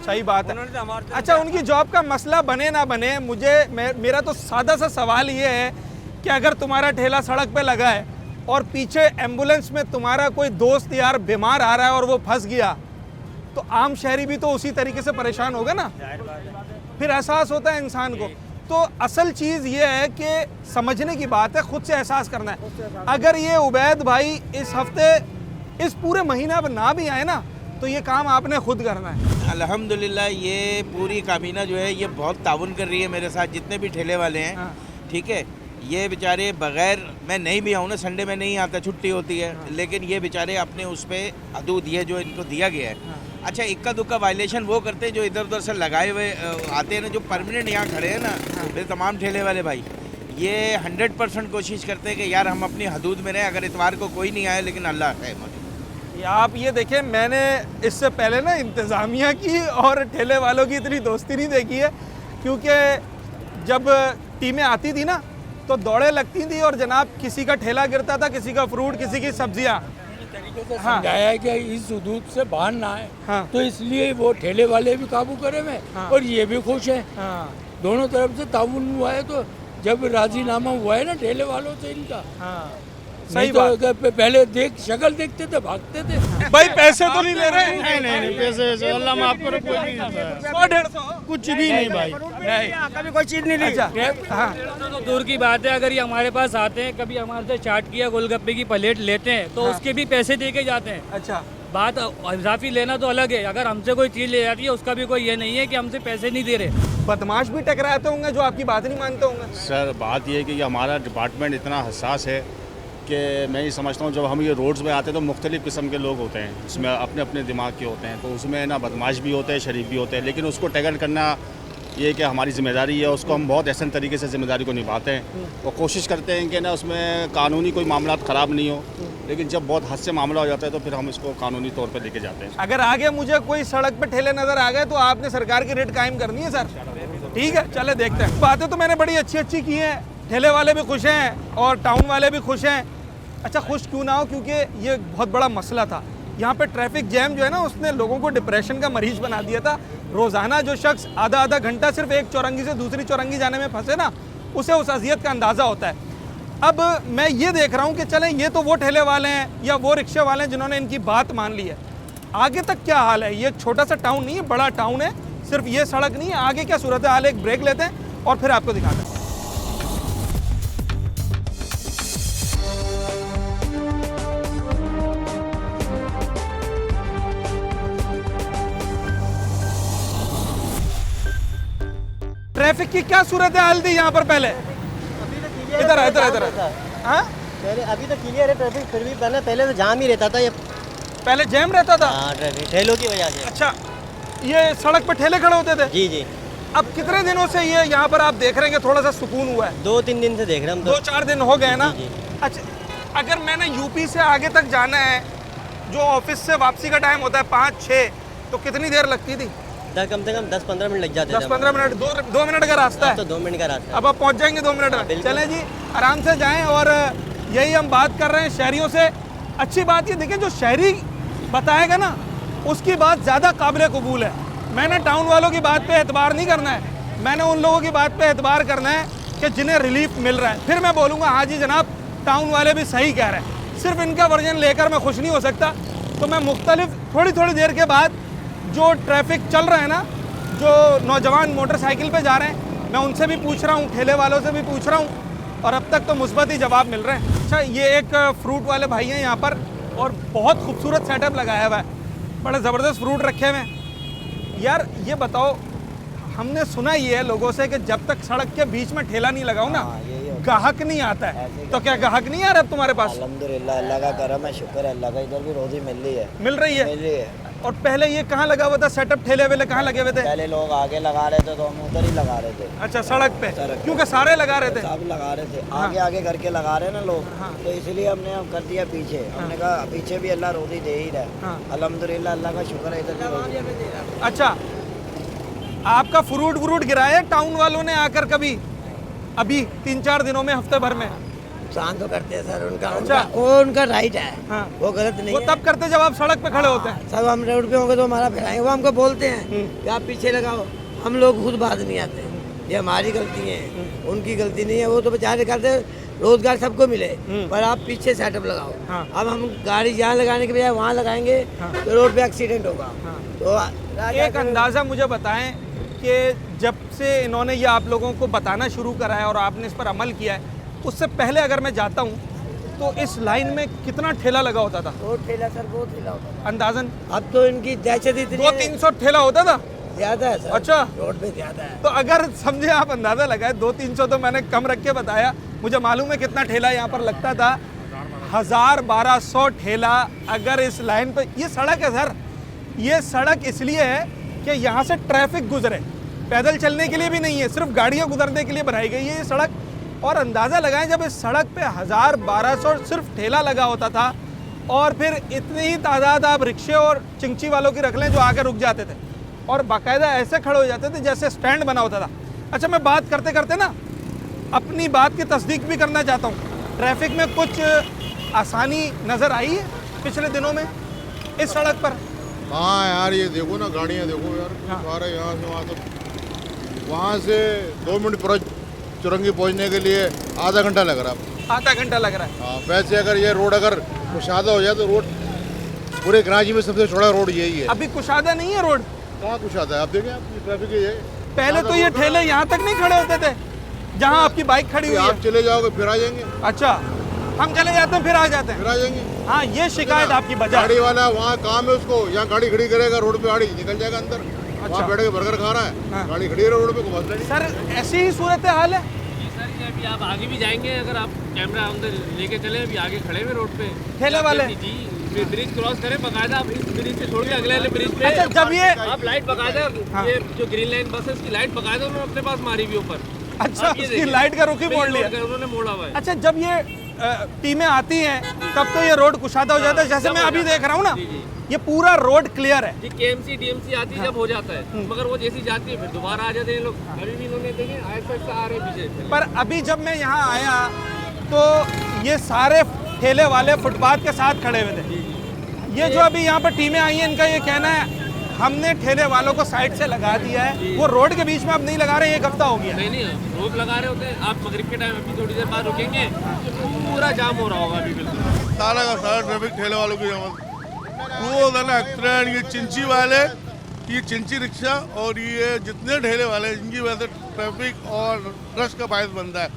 सही बात है। उन्होंने तो हमारे अच्छा, उनकी जॉब का मसला बने ना बने, मेरा तो सादा सा सवाल ये है कि अगर तुम्हारा ठेला सड़क पे लगा है और पीछे एम्बुलेंस में तुम्हारा कोई दोस्त यार बीमार आ रहा है और वो फंस गया, तो आम शहरी भी तो उसी तरीके से परेशान होगा ना। फिर एहसास होता है इंसान को। तो असल चीज़ ये है कि समझने की बात है, खुद से एहसास करना है। अगर ये उबैद भाई इस हफ्ते, इस पूरे महीना ना भी आए ना, तो ये काम आपने खुद करना है। अल्हम्दुलिल्लाह ये पूरी काबीना जो है ये बहुत ताउन कर रही है मेरे साथ, जितने भी ठेले वाले हैं। हाँ। ठीक है, ये बेचारे बगैर, मैं नहीं भी आऊँ ना, संडे में नहीं आता, छुट्टी होती है। हाँ। लेकिन ये बेचारे अपने उस पर हदूद ये जो इनको दिया गया है। अच्छा, इक्का दुक्का वायलेशन वो करते हैं जो इधर उधर से लगाए हुए आते हैं ना, जो परमानेंट यहाँ खड़े हैं ना, मेरे तमाम ठेले वाले भाई, ये 100% कोशिश करते हैं कि यार हम अपनी हदूद में रहें, अगर इतवार को कोई नहीं आए लेकिन अल्लाह है मौजूद। आप ये देखें, मैंने इससे पहले ना इंतज़ामिया की और ठेले वालों की इतनी दोस्ती नहीं देखी है, क्योंकि जब टीमें आती थी ना तो दौड़े लगती थी और जनाब किसी का ठेला गिरता था, किसी का फ्रूट, किसी की सब्जियाँ। हाँ। समझाया है कि इस हदूद से बाहर ना आए। हाँ। तो इसलिए वो ठेले वाले भी काबू करे हुए हैं। हाँ। और ये भी खुश है। हाँ। दोनों तरफ से ताउन हुआ है। तो जब राजीनामा हुआ है ना ठेले वालों से इनका, हाँ। सही सही बात। तो पहले शक्ल देखते थे भागते थे। भाई पैसे तो नहीं ले रहे? नहीं पैसे अल्लाह माफ करो, कोई नहीं 100-150 कुछ भी नहीं भाई। कभी कोई चीज़ नहीं ली। अच्छा। हाँ। तो दूर की बात है, अगर ये हमारे पास आते हैं, कभी हमारे से चाट किया, गोलगप्पे की प्लेट लेते हैं तो उसके भी पैसे दे के जाते हैं। अच्छा। बात इजाफी लेना तो अलग है, अगर हमसे कोई चीज़ ले जाती है उसका भी कोई ये नहीं है कि हमसे पैसे नहीं दे रहे। बदमाश भी टकराते होंगे जो आपकी बात नहीं मानते होंगे। सर बात ये है कि हमारा डिपार्टमेंट इतना हसास है कि मैं ये समझता हूँ जब हम ये रोड्स में आते हैं तो मुख्तलिफ़ किस्म के लोग होते हैं, उसमें अपने अपने दिमाग के होते हैं, तो उसमें ना बदमाश भी होते हैं, शरीफ भी होते हैं, लेकिन उसको टैकल करना ये कि हमारी ज़िम्मेदारी है, उसको हम बहुत एहसन तरीके से ज़िम्मेदारी को निभाते हैं और कोशिश करते हैं कि ना उसमें कानूनी कोई मामला ख़राब नहीं हो, लेकिन जब बहुत हद से मामला हो जाता है तो फिर हम इसको कानूनी तौर पर लेके जाते हैं। अगर आगे मुझे कोई सड़क पे ठेले नजर आ गए तो आपने सरकार की रेट कायम करनी है सर। ठीक है, चले देखते हैं। बातें तो मैंने बड़ी अच्छी अच्छी की हैं, ठेले वाले भी खुश हैं और टाउन वाले भी खुश हैं। अच्छा, खुश क्यों ना हो, क्योंकि ये बहुत बड़ा मसला था। यहाँ पे ट्रैफिक जैम जो है ना, उसने लोगों को डिप्रेशन का मरीज बना दिया था। रोज़ाना जो शख्स आधा आधा घंटा सिर्फ एक चौरंगी से दूसरी चौरंगी जाने में फंसे ना, उसे उस अजियत का अंदाज़ा होता है। अब मैं ये देख रहा हूँ कि चलें ये तो वो ठेले वाले हैं या वो रिक्शे वाले हैं जिन्होंने इनकी बात मान ली है, आगे तक क्या हाल है? ये छोटा सा टाउन नहीं है, बड़ा टाउन है, सिर्फ ये सड़क नहीं है, आगे क्या सूरत हाल है? एक ब्रेक लेते हैं और फिर आपको दिखाते हैं। ट्रैफिक की क्या सूरत हाल थी यहाँ पर पहले? इधर है, इधर इधर है। हाँ? पहले अभी तो क्लियर है ट्रैफिक, फिर भी पहले तो जाम ही रहता था। ये पहले जैम रहता था। हाँ, ट्रैफिक ठेलों की वजह से। अच्छा, ये सड़क पर ठेले खड़े होते थे? जी जी। अब कितने दिनों से ये यहाँ पर आप देख रहे हैं कि थोड़ा सा सुकून हुआ है? 2-3 दिन से देख रहे हैं हम तो। 2-4 दिन हो गए ना? जी। अच्छा, अगर मैंने यूपी से आगे तक जाना है, जो ऑफिस से वापसी का टाइम होता है 5-6, तो कितनी देर लगती थी? कम से कम 10-15 मिनट लग जाते थे। 10-15 मिनट, 2 मिनट का रास्ता है। तो 2 मिनट का रास्ता है। अब आप पहुँच जाएंगे 2 मिनट में। चलें जी, आराम से जाएं। और यही हम बात कर रहे हैं शहरियों से। अच्छी बात ये देखें, जो शहरी बताएगा ना उसकी बात ज़्यादा काबिल कबूल है। मैंने टाउन वालों की बात पे एतबार नहीं करना है, मैंने उन लोगों की बात पे एतबार करना है कि जिन्हें रिलीफ मिल रहा है। फिर मैं बोलूँगा हाँ जी जनाब, टाउन वाले भी सही कह रहे हैं। सिर्फ इनका वर्जन लेकर मैं खुश नहीं हो सकता, तो मैं मुख्तलिफ थोड़ी थोड़ी देर के बाद जो ट्रैफिक चल रहा है ना, जो नौजवान मोटरसाइकिल पे जा रहे हैं, मैं उनसे भी पूछ रहा हूँ, ठेले वालों से भी पूछ रहा हूँ, और अब तक तो मुस्बत ही जवाब मिल रहे हैं। अच्छा, ये एक फ्रूट वाले भाई हैं यहाँ पर और बहुत खूबसूरत सेटअप लगाया हुआ है, बड़े ज़बरदस्त फ्रूट रखे हुए हैं। यार ये बताओ, हमने सुना ये है लोगों से कि जब तक सड़क के बीच में ठेला नहीं लगाओ ना, ग्राहक नहीं आता है। तो क्या ग्राहक नहीं आ रहा तुम्हारे पास? अल्हम्दुलिल्लाह, अल्लाह का करम है, शुक्र है अल्लाह का, इधर भी रोजी मिल रही है। मिल रही है? मिल रही है। और पहले ये कहाँ लगा हुआ था सेटअप? ठेले वेले कहाँ लगे हुए थे? पहले लोग आगे लगा रहे थे तो हम उधर ही लगा रहे थे। अच्छा, सड़क पे? क्योंकि सारे लगा रहे थे। सब लगा रहे थे, आगे आगे करके लगा रहे ना लोग, तो इसलिए हमने अब कर दिया पीछे। हमने कहा पीछे भी अल्लाह रोजी दे ही रहा है। अल्हम्दुलिल्लाह, अल्लाह का शुक्र है, इधर भी रोजी। अच्छा, आपका फ्रूट व्रूट गिराया टाउन वालों ने आकर कभी? अभी 3-4 दिनों में, हफ्ते भर में? नुकसान तो करते हैं सर, उनका अच्छा। वो उनका राइट है। हाँ। वो गलत नहीं वो है। तब करते जब आप सड़क पे खड़े होते हैं। सब हम रोड पे होंगे तो हमारा फिराएंगे, वो हमको बोलते हैं कि आप पीछे लगाओ, हम लोग खुद बात नहीं आते। ये हमारी गलती है, उनकी गलती नहीं है। वो तो बेचारे करते रोजगार सबको मिले, पर आप पीछे सेटअप लगाओ। हाँ। अब हम गाड़ी यहाँ लगाने के बजाय वहाँ लगाएंगे तो रोड पे एक्सीडेंट होगा। तो एक अंदाज़ा मुझे बताएं कि जब से इन्होंने ये आप लोगों को बताना शुरू करा है और आपने इस पर अमल किया है, उससे पहले अगर मैं जाता हूँ तो इस लाइन में कितना ठेला लगा होता था? वो ठेला सर, वो ठेला होता था अंदाजन। अब तो इनकी दहशत इतनी 200-300 ठेला होता था? ज्यादा है सर। अच्छा, रोड पे ज्यादा है। तो अगर समझे आप अंदाज़ा लगाए, 200-300 तो मैंने कम रख के बताया, मुझे मालूम है कितना ठेला यहाँ पर लगता था। 1000-1200 ठेला अगर इस लाइन पर। ये सड़क है सर, ये सड़क इसलिए है कि यहाँ से ट्रैफिक गुजरे, पैदल चलने के लिए भी नहीं है, सिर्फ गाड़ियाँ गुजरने के लिए बनाई गई है ये सड़क। और अंदाज़ा लगाएं जब इस सड़क पे 1000-1200 सिर्फ ठेला लगा होता था और फिर इतनी ही तादाद आप रिक्शे और चिंची वालों की रख लें जो आकर रुक जाते थे और बाकायदा ऐसे खड़े हो जाते थे जैसे स्टैंड बना होता था। अच्छा, मैं बात करते करते ना अपनी बात की तस्दीक भी करना चाहता हूँ। ट्रैफिक में कुछ आसानी नज़र आई है पिछले दिनों में इस सड़क पर? हाँ यार, ये देखो ना, गाड़ियाँ देखो यार, सारे यहाँ से वहाँ तक, वहाँ से 2 मिनट पर चुरंगी पहुँचने के लिए आधा घंटा लग रहा है। आधा घंटा लग रहा है? हाँ, वैसे अगर ये रोड अगर कुशादा हो जाए तो रोड पूरे कराची में सबसे छोटा रोड यही है। अभी कुशादा नहीं है रोड? कहाँ कुशादा है? आप देखें, आप ट्रैफिक है। पहले तो ये ठेले यहाँ तक नहीं खड़े होते थे जहाँ आपकी बाइक खड़ी हुई है। आप चले जाओगे फिर आ जाएंगे। अच्छा, हम चले जाते हैं फिर आ जाते हैं? फिर आ जाएंगे। हाँ, ये शिकायत आपकी बजा। गाड़ी वाला वहाँ काम है उसको, यहाँ गाड़ी खड़ी करेगा, रोड पे गाड़ी निकल जाएगा अंदर। अच्छा। वहाँ बैठ के बर्गर खा रहा है। हाँ। गाड़ी खड़ी है रोड पे, कोई मसला नहीं। सर, ऐसी ही सूरत हाल है? अभी आप आगे भी जाएंगे, अगर आप कैमरा अंदर लेके चले, अभी आगे खड़े हुए रोड पे ठेले वाले जी, ब्रिज क्रॉस करें बकायदा, आप इस ब्रिज से छोड़ के अगले वाले ब्रिज पे। अच्छा, जब ये आप लाइट बकायदा, ये जो ग्रीन लाइन बस है इसकी लाइट बकायदा उन्होंने अपने पास मारी हुई ऊपर। अच्छा, उसकी लाइट का रुख ही मोड़ लिया उन्होंने, मोड़ा हुआ है। अच्छा, जब ये टीमें आती हैं तब तो ये रोड कुशादा हो जाता है, जैसे मैं अभी देख रहा हूँ ना, ये पूरा रोड क्लियर है। जी, केएमसी डीएमसी आती है जब हो जाता है, मगर वो जैसी जाती है फिर दोबारा आ जाते हैं लोग। अभी भी इन्होंने देखे आहिस्ता आ रहे पीछे। पर अभी जब मैं यहाँ आया तो ये सारे ठेले वाले फुटपाथ के साथ खड़े हुए थे। ये जो अभी यहाँ पर टीमें आई हैं, इनका ये कहना है हमने ठेले वालों को साइड से लगा दिया है, वो रोड के बीच में अब नहीं लगा रहे, 1 हफ्ता हो गया। नहीं, रोड लगा रहे होते हैं। आप मगरिब के टाइम अभी थोड़ी देर बाद रुकेंगे, पूरा जाम हो रहा होगा अभी। बिल्कुल सारा का सारा ट्रैफिक ठेले वालों की रोज है ना, एक्सीडेंट। ये चिंची वाले, ये चिंची रिक्शा और ये जितने ठेले वाले, इनकी वजह से ट्रैफिक और रश का बायस बनता है।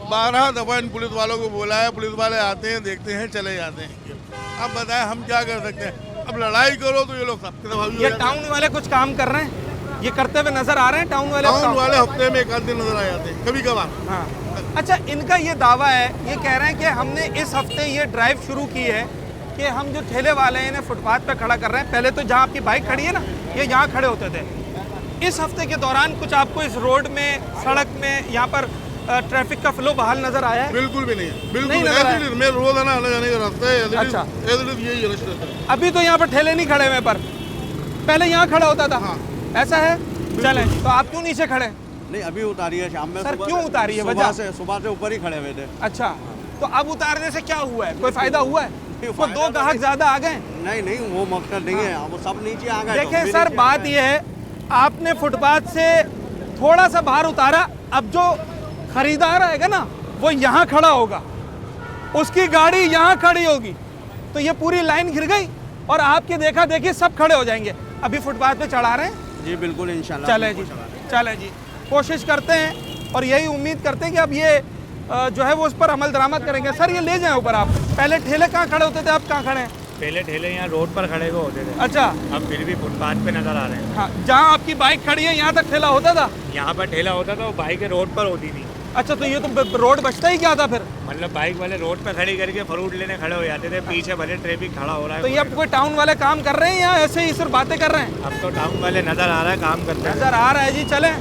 12 दफ़ा इन पुलिस वालों को बोला है, पुलिस वाले आते हैं, देखते हैं, चले जाते हैं। अब बताएं हम क्या कर सकते हैं? अब लड़ाई करो तो ये लोग सबके सब। ये टाउन वाले कुछ काम कर रहे हैं, ये करते हुए नजर आ रहे हैं टाउन वाले? टाउन वाले हफ्ते में 1 आध दिन नजर आ जाते हैं कभी कभार। हाँ, अच्छा, इनका ये दावा है, ये कह रहे हैं कि हमने इस हफ्ते ये ड्राइव शुरू की है कि हम जो ठेले वाले हैं इन्हें फुटपाथ पे खड़ा कर रहे हैं। पहले तो जहाँ आपकी बाइक खड़ी है ना, ये यहाँ खड़े होते थे। इस हफ्ते के दौरान कुछ आपको इस रोड में, सड़क में, यहाँ पर ट्रैफिक का फ्लो बहाल नजर आया है? बिल्कुल भी नहीं है, बिल्कुल नहीं नजर आया। मैं रोज आना आने जाने का रास्ता है। अच्छा, यही रास्ता है। अभी तो यहाँ पर ठेले नहीं खड़े हुए, पर पहले यहाँ खड़ा होता था। हाँ, ऐसा है? चलें, तो आप क्यों नीचे खड़े? नहीं, अभी उतारी है शाम में। सर, क्यों उतारी है? सुबह से ऊपर ही खड़े हुए थे। अच्छा, तो अब उतारने से क्या हुआ है? कोई फायदा हुआ है? तो 2 ग्राहक ज्यादा आ गए? नहीं, वो मकसद नहीं है, वो सब नीचे आ गए। देखिए सर, बात यह है, आपने फुटपाथ से थोड़ा सा बाहर उतारा, अब जो खरीदार आएगा ना वो यहाँ खड़ा होगा, उसकी गाड़ी यहाँ खड़ी होगी, तो ये पूरी लाइन घिर गई और आपके देखा देखी सब खड़े हो जाएंगे। अभी फुटपाथ पे चढ़ा रहे हैं? जी बिल्कुल, इंशाल्लाह। चले जी, कोशिश करते हैं और यही उम्मीद करते हैं कि अब ये जो है वो उस पर अमल दरामद करेंगे। सर, ये ले जाएं ऊपर आप। पहले ठेले कहाँ खड़े होते थे, अब कहाँ खड़े हैं? पहले ठेले यहाँ रोड पर खड़े हुए होते थे। अच्छा, अब फिर भी फुटपाथ पे नजर आ रहे हैं। हाँ, जहाँ आपकी बाइक खड़ी है यहाँ तक ठेला होता था? यहाँ पर ठेला होता था, वो बाइक रोड पर होती थी। अच्छा, तो ये तो रोड बचता ही क्या था फिर? मतलब बाइक वाले रोड पे खड़ी करके फ्रूट लेने खड़े हो जाते थे, पीछे भले ट्रैफिक खड़ा हो रहा है। तो ये अब कोई टाउन वाले काम कर रहे हैं या ऐसे ही सिर्फ बातें कर रहे हैं? अब तो टाउन वाले नजर आ रहा है, काम करते हैं। नजर आ रहा है जी। चले,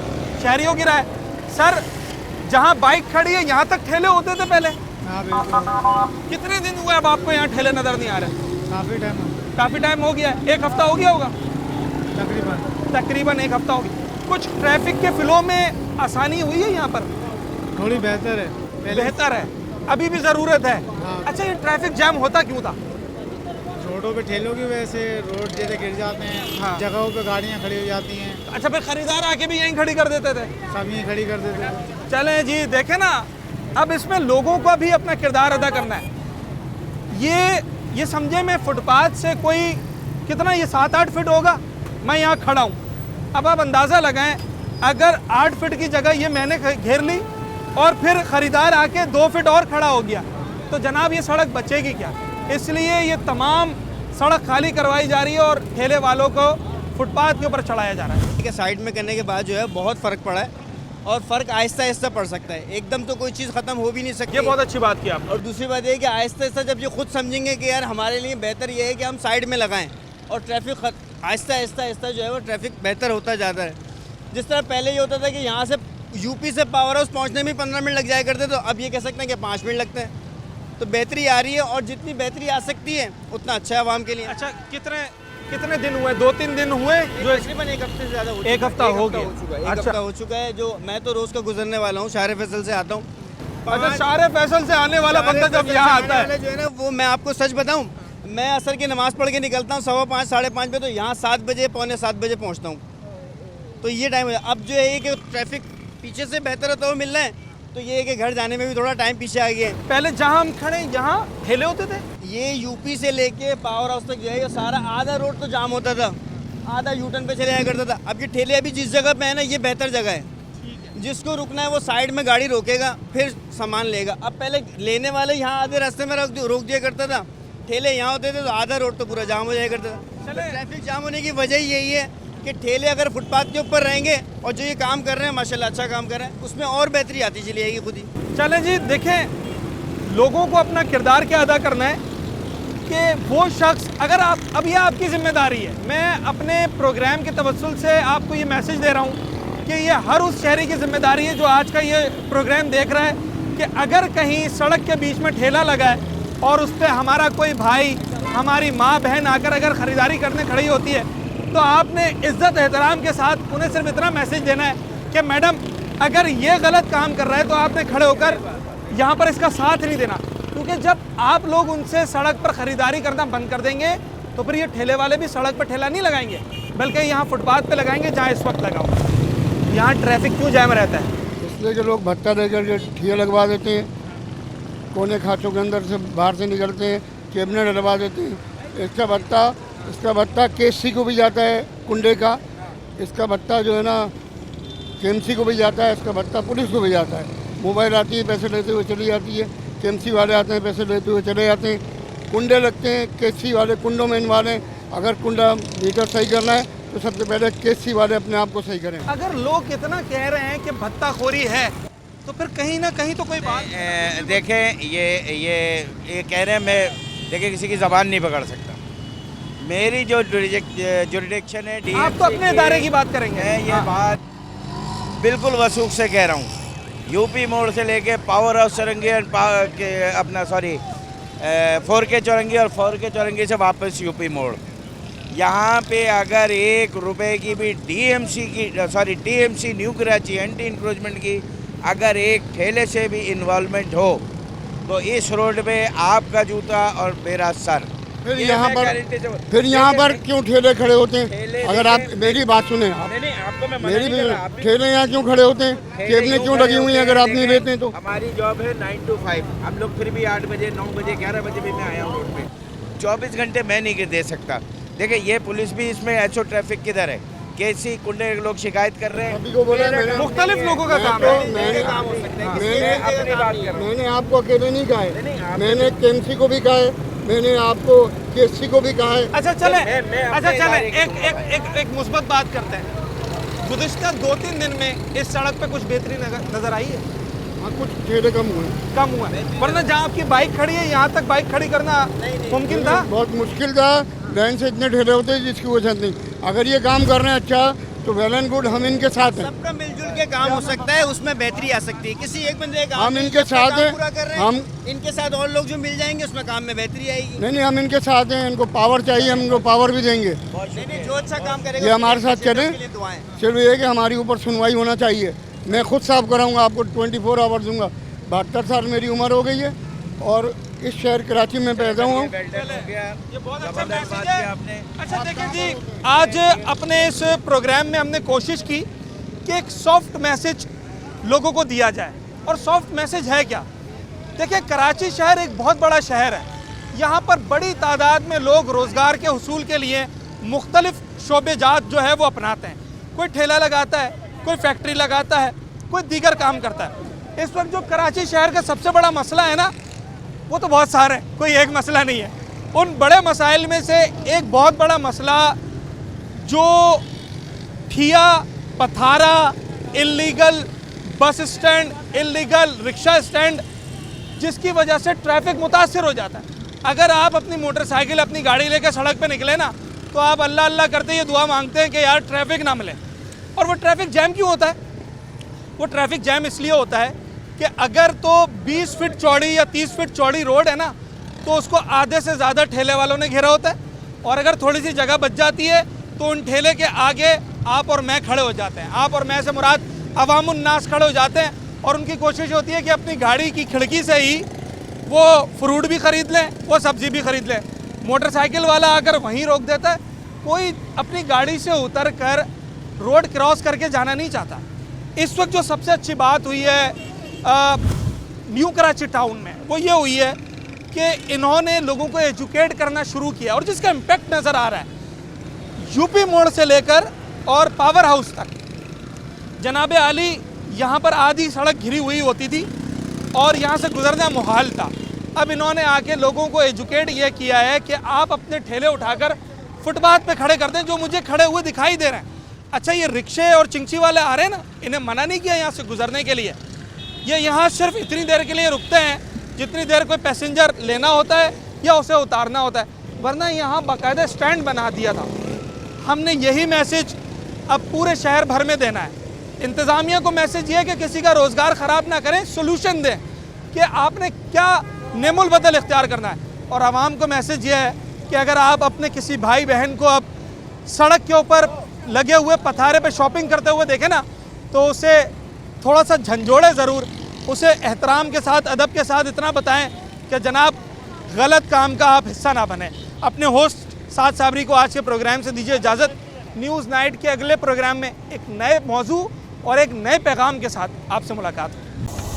शहरियों की राय। सर, जहाँ बाइक खड़ी है यहाँ तक ठेले होते थे पहले? कितने दिन हुए अब आपको यहाँ ठेले नजर नहीं आ रहे? काफी टाइम हो गया। 1 हफ्ता हो गया होगा तकरीबन 1 हफ्ता हो गया। कुछ ट्रैफिक के फ्लो में आसानी हुई है यहाँ पर? थोड़ी बेहतर है, बेहतर है, अभी भी ज़रूरत है। हाँ। अच्छा, ये ट्रैफिक जैम होता क्यों था? रोडों पे ठेलों की वजह से रोड जैसे गिर जाते हैं। हाँ। जगहों पे गाड़ियाँ खड़ी हो जाती हैं। अच्छा, फिर खरीदार आके भी यहीं खड़ी कर देते थे? सब यहीं खड़ी कर देते थे। चलें जी, देखें ना, अब इसमें लोगों का भी अपना किरदार अदा करना है। ये समझे, मैं फुटपाथ से कोई कितना, ये 7-8 फीट होगा, मैं यहाँ खड़ा हूँ। अब आप अंदाज़ा लगाएं, अगर 8 फीट की जगह ये मैंने घेर ली और फिर ख़रीदार आके 2 फीट और खड़ा हो गया, तो जनाब ये सड़क बचेगी क्या? इसलिए ये तमाम सड़क खाली करवाई जा रही है और ठेले वालों को फुटपाथ के ऊपर चढ़ाया जा रहा है। ठीक है, साइड में करने के बाद जो है बहुत फ़र्क पड़ा है और फ़र्क आहिस्ता आहिस्ता पड़ सकता है, एकदम तो कोई चीज़ ख़त्म हो भी नहीं सकती। ये बहुत अच्छी बात की आप। और दूसरी बात ये कि आहिस्ता आहिस्ता जब ये खुद समझेंगे कि यार हमारे लिए बेहतर ये है कि हम साइड में लगाएं और ट्रैफिक आहिस्ता आहिस्ता जो है वो ट्रैफिक बेहतर होता जाता है। जिस तरह पहले ये होता था कि यहाँ से यूपी से पावर हाउस पहुंचने में 15 मिनट लग जाया करते, तो अब ये कह सकते हैं कि 5 मिनट लगते हैं। तो बेहतरी आ रही है, और जितनी बेहतरी आ सकती है उतना अच्छा है आवाम के लिए। अच्छा, कितने दिन हुए? 2-3 दिन हुए जो तकरीबन एक हफ्ते से ज़्यादा एक हफ्ता हो गया। एक हफ्ता हो चुका है। जो मैं तो रोज़ का गुजरने वाला हूँ, शार फैसल से आता हूँ। अच्छा, शार फैसल से आने वाला बंदा जब यहाँ आता है जो है ना, वो मैं आपको सच बताऊँ, मैं असर की नमाज़ पढ़ के निकलता हूँ 5:15 साढ़े 5 बजे, तो यहाँ 7 बजे पौने 7 बजे पहुँचता हूँ। तो ये टाइम है। अब जो है कि ट्रैफिक पीछे से बेहतर होता हुआ मिल रहा है, तो ये है कि घर जाने में भी थोड़ा टाइम पीछे आ गया है। पहले जहाँ हम खड़े यहाँ ठेले होते थे, ये यूपी से लेके पावर हाउस तक जो है ये सारा आधा रोड तो जाम होता था, आधा यूटर्न पे चले जाया करता था। अब ये ठेले अभी जिस जगह पे है ना, ये बेहतर जगह है। जिसको रुकना है वो साइड में गाड़ी रोकेगा, फिर सामान लेगा। अब पहले लेने वाले यहाँ आधे रास्ते में रोक दिया करता था, ठेले यहाँ होते थे तो आधा रोड तो पूरा जाम हो जाया करता था। ट्रैफिक जाम होने की वजह यही है कि ठेले अगर फुटपाथ के ऊपर रहेंगे, और जो ये काम कर रहे हैं माशाल्लाह अच्छा काम कर रहे हैं, उसमें और बेहतरी आती चली जाएगी खुद ही। चलें जी, देखें लोगों को अपना किरदार क्या अदा करना है कि वो शख्स, अगर आप, अब ये आपकी जिम्मेदारी है। मैं अपने प्रोग्राम के तवस्सुल से आपको ये मैसेज दे रहा हूँ कि ये हर उस शहरी की जिम्मेदारी है जो आज का ये प्रोग्राम देख रहा है कि अगर कहीं सड़क के बीच में ठेला लगा है और उस पर हमारा कोई भाई, हमारी माँ बहन आकर अगर ख़रीदारी करने खड़ी होती है, तो आपने इज़्ज़त एहतराम के साथ उन्हें सिर्फ इतना मैसेज देना है कि मैडम अगर ये गलत काम कर रहा है तो आपने खड़े होकर यहाँ पर इसका साथ नहीं देना। क्योंकि जब आप लोग उनसे सड़क पर ख़रीदारी करना बंद कर देंगे तो फिर ये ठेले वाले भी सड़क पर ठेला नहीं लगाएंगे, बल्कि यहाँ फुटपाथ पे लगाएंगे जहाँ इस वक्त लगा हुआ। यहाँ ट्रैफिक क्यों जाम रहता है? इसलिए कि लोग भट्टा देकर के ठिया लगवा देते हैं, कोने खाँचों के अंदर से बाहर से निकलते हैं, कैबिनेट डलवा देते हैं। इसका भत्ता केसी को भी जाता है, कुंडे का। इसका भत्ता जो है ना केएमसी को भी जाता है, इसका भत्ता पुलिस को भी जाता है। मोबाइल आती है, पैसे लेते हुए चली जाती है, केएमसी वाले आते हैं, पैसे लेते हुए चले जाते हैं। कुंडे लगते हैं, केसी वाले कुंडों में इनवाले। अगर कुंडा मीटर सही करना है तो सबसे पहले केसी वाले अपने आप को सही करें। अगर लोग इतना कह रहे हैं कि भत्ताखोरी है, तो फिर कहीं ना कहीं तो कोई बात। देखें, ये कह रहे हैं, मैं देखिए किसी की ज़बान नहीं पकड़ सकता। मेरी जो जुरिडिक्शन है, आप तो अपने इदारे की बात करेंगे। मैं ये बात बिल्कुल वसूख से कह रहा हूँ। यूपी मोड़ से लेके पावर हाउस चौरंगी अपना 4K चौरंगी और 4K चौरंगी से वापस यूपी मोड़, यहाँ पे अगर 1 रुपए की भी TMC new Karachi anti encroachment की अगर एक ठेले से भी इन्वॉल्वमेंट हो तो इस रोड पे आपका जूता और मेरा सर। फिर यहाँ पर क्यों ठेले खड़े होते हैं? अगर आप मेरी बात सुने, मेरी भी ठेले यहाँ क्यों खड़े होते हैं? केबलें क्यों लगी हुई हैं अगर आप नहीं लेते तो? हमारी जॉब है 9 to 5। हम लोग फिर भी 8 बजे 9 बजे 11 बजे भी मैं आया हूँ रोड पे। 24 घंटे मैं नहीं दे सकता। देखिए ये पुलिस भी इसमें एचओ ट्रैफिक किधर है, केसी कुंडे लोग शिकायत कर रहे हैं। मुख्तलिफ लोगों का काम है। मैंने आपको अकेले नहीं कहा है, मैंने केएमसी को भी कहा है, मैंने आपको केसी को भी कहा है। अच्छा चले एक मुस्बत बात करते हैं। गुज़िश्ता 2-3 दिन में इस सड़क पे कुछ बेहतरी नजर आई है? हाँ, कुछ ठेले कम हुआ है, वरना जहाँ आपकी बाइक खड़ी है यहाँ तक बाइक खड़ी करना मुमकिन था? बहुत मुश्किल था। लाइन से इतने ठेले होते हैं जिसकी वजह नहीं। अगर ये काम कर रहे हैं अच्छा तो वेल एंड गुड, हम इनके साथ हैं। सबका मिलजुल के काम हो सकता है, उसमें बेहतरी आ सकती है। किसी एक बंदे का हम इनके साथ हैं, हम इनके साथ और लोग जो मिल जाएंगे उसमें काम में बेहतरी आएगी। नहीं, हम इनके साथ हैं। इनको पावर चाहिए, हम इनको पावर भी देंगे। नहीं, जो अच्छा काम करेगा ये हमारे साथ चलें। सिर्फ ये कि हमारी ऊपर सुनवाई होना चाहिए। मैं खुद साफ कराऊंगा, आपको 24 आवर दूंगा। 72 साल मेरी उम्र हो गई है और इस शहर कराची में पैदा हुआ हूँ। ये बहुत अच्छा मैसेज है। अच्छा देखिए जी, आज अपने इस प्रोग्राम में हमने कोशिश की कि एक सॉफ्ट मैसेज लोगों को दिया जाए। और सॉफ्ट मैसेज है क्या? देखिए, कराची शहर एक बहुत बड़ा शहर है। यहाँ पर बड़ी तादाद में लोग रोज़गार के हुसूल के लिए मुख्तलिफ शोबेजात जो है वो अपनाते हैं। कोई ठेला लगाता है, कोई फैक्ट्री लगाता है, कोई दीगर काम करता है। इस वक्त जो कराची शहर का सबसे बड़ा मसला है ना, वो तो बहुत सारे हैं, कोई एक मसला नहीं है। उन बड़े मसाइल में से एक बहुत बड़ा मसला जो ठिया, पथारा, illegal bus stand, illegal rickshaw stand, जिसकी वजह से ट्रैफिक मुतासिर हो जाता है। अगर आप अपनी मोटरसाइकिल, अपनी गाड़ी लेकर सड़क पे निकले ना, तो आप अल्लाह अल्लाह करते ये दुआ मांगते हैं कि यार ट्रैफिक ना मिले। और वो ट्रैफिक जैम क्यों होता है? वो ट्रैफिक जैम इसलिए होता है कि अगर तो 20 फीट चौड़ी या 30 फीट चौड़ी रोड है ना, तो उसको आधे से ज़्यादा ठेले वालों ने घेरा होता है, और अगर थोड़ी सी जगह बच जाती है तो उन ठेले के आगे आप और मैं खड़े हो जाते हैं। आप और मैं से मुराद अवामुन नास खड़े हो जाते हैं, और उनकी कोशिश होती है कि अपनी गाड़ी की खिड़की से ही वो फ्रूट भी ख़रीद लें, वो सब्ज़ी भी ख़रीद लें। मोटरसाइकिल वाला आकर वहीं रोक देता है, कोई अपनी गाड़ी से उतर कर रोड क्रॉस करके जाना नहीं चाहता। इस वक्त जो सबसे अच्छी बात हुई है न्यू कराची टाउन में, वो ये हुई है कि इन्होंने लोगों को एजुकेट करना शुरू किया, और जिसका इम्पेक्ट नज़र आ रहा है यूपी मोड़ से लेकर और पावर हाउस तक। जनाब आली यहाँ पर आधी सड़क घिरी हुई होती थी और यहाँ से गुजरना मुहाल था। अब इन्होंने आके लोगों को एजुकेट ये किया है कि आप अपने ठेले उठाकर फुटपाथ पे खड़े कर दें, जो मुझे खड़े हुए दिखाई दे रहे हैं। अच्छा, ये रिक्शे और चिंची वाले आ रहे हैं ना, इन्हें मना नहीं किया यहाँ से गुजरने के लिए। ये यहाँ सिर्फ इतनी देर के लिए रुकते हैं जितनी देर कोई पैसेंजर लेना होता है या उसे उतारना होता है, वरना यहाँ बाकायदा स्टैंड बना दिया था। हमने यही मैसेज अब पूरे शहर भर में देना है। इंतज़ामिया को मैसेज ये है कि किसी का रोज़गार ख़राब ना करें, सोल्यूशन दें कि आपने क्या नेमुल बदल इख्तियार करना है। और आवाम को मैसेज ये है कि अगर आप अपने किसी भाई बहन को अब सड़क के ऊपर लगे हुए पथारे पे शॉपिंग करते हुए देखें ना, तो उसे थोड़ा सा झंझोड़े ज़रूर, उसे एहतराम के साथ, अदब के साथ इतना बताएं कि जनाब गलत काम का आप हिस्सा ना बने। अपने होस्ट साद साबरी को आज के प्रोग्राम से दीजिए इजाज़त। न्यूज़ नाइट के अगले प्रोग्राम में एक नए मौजू और एक नए पैगाम के साथ आपसे मुलाकात हो।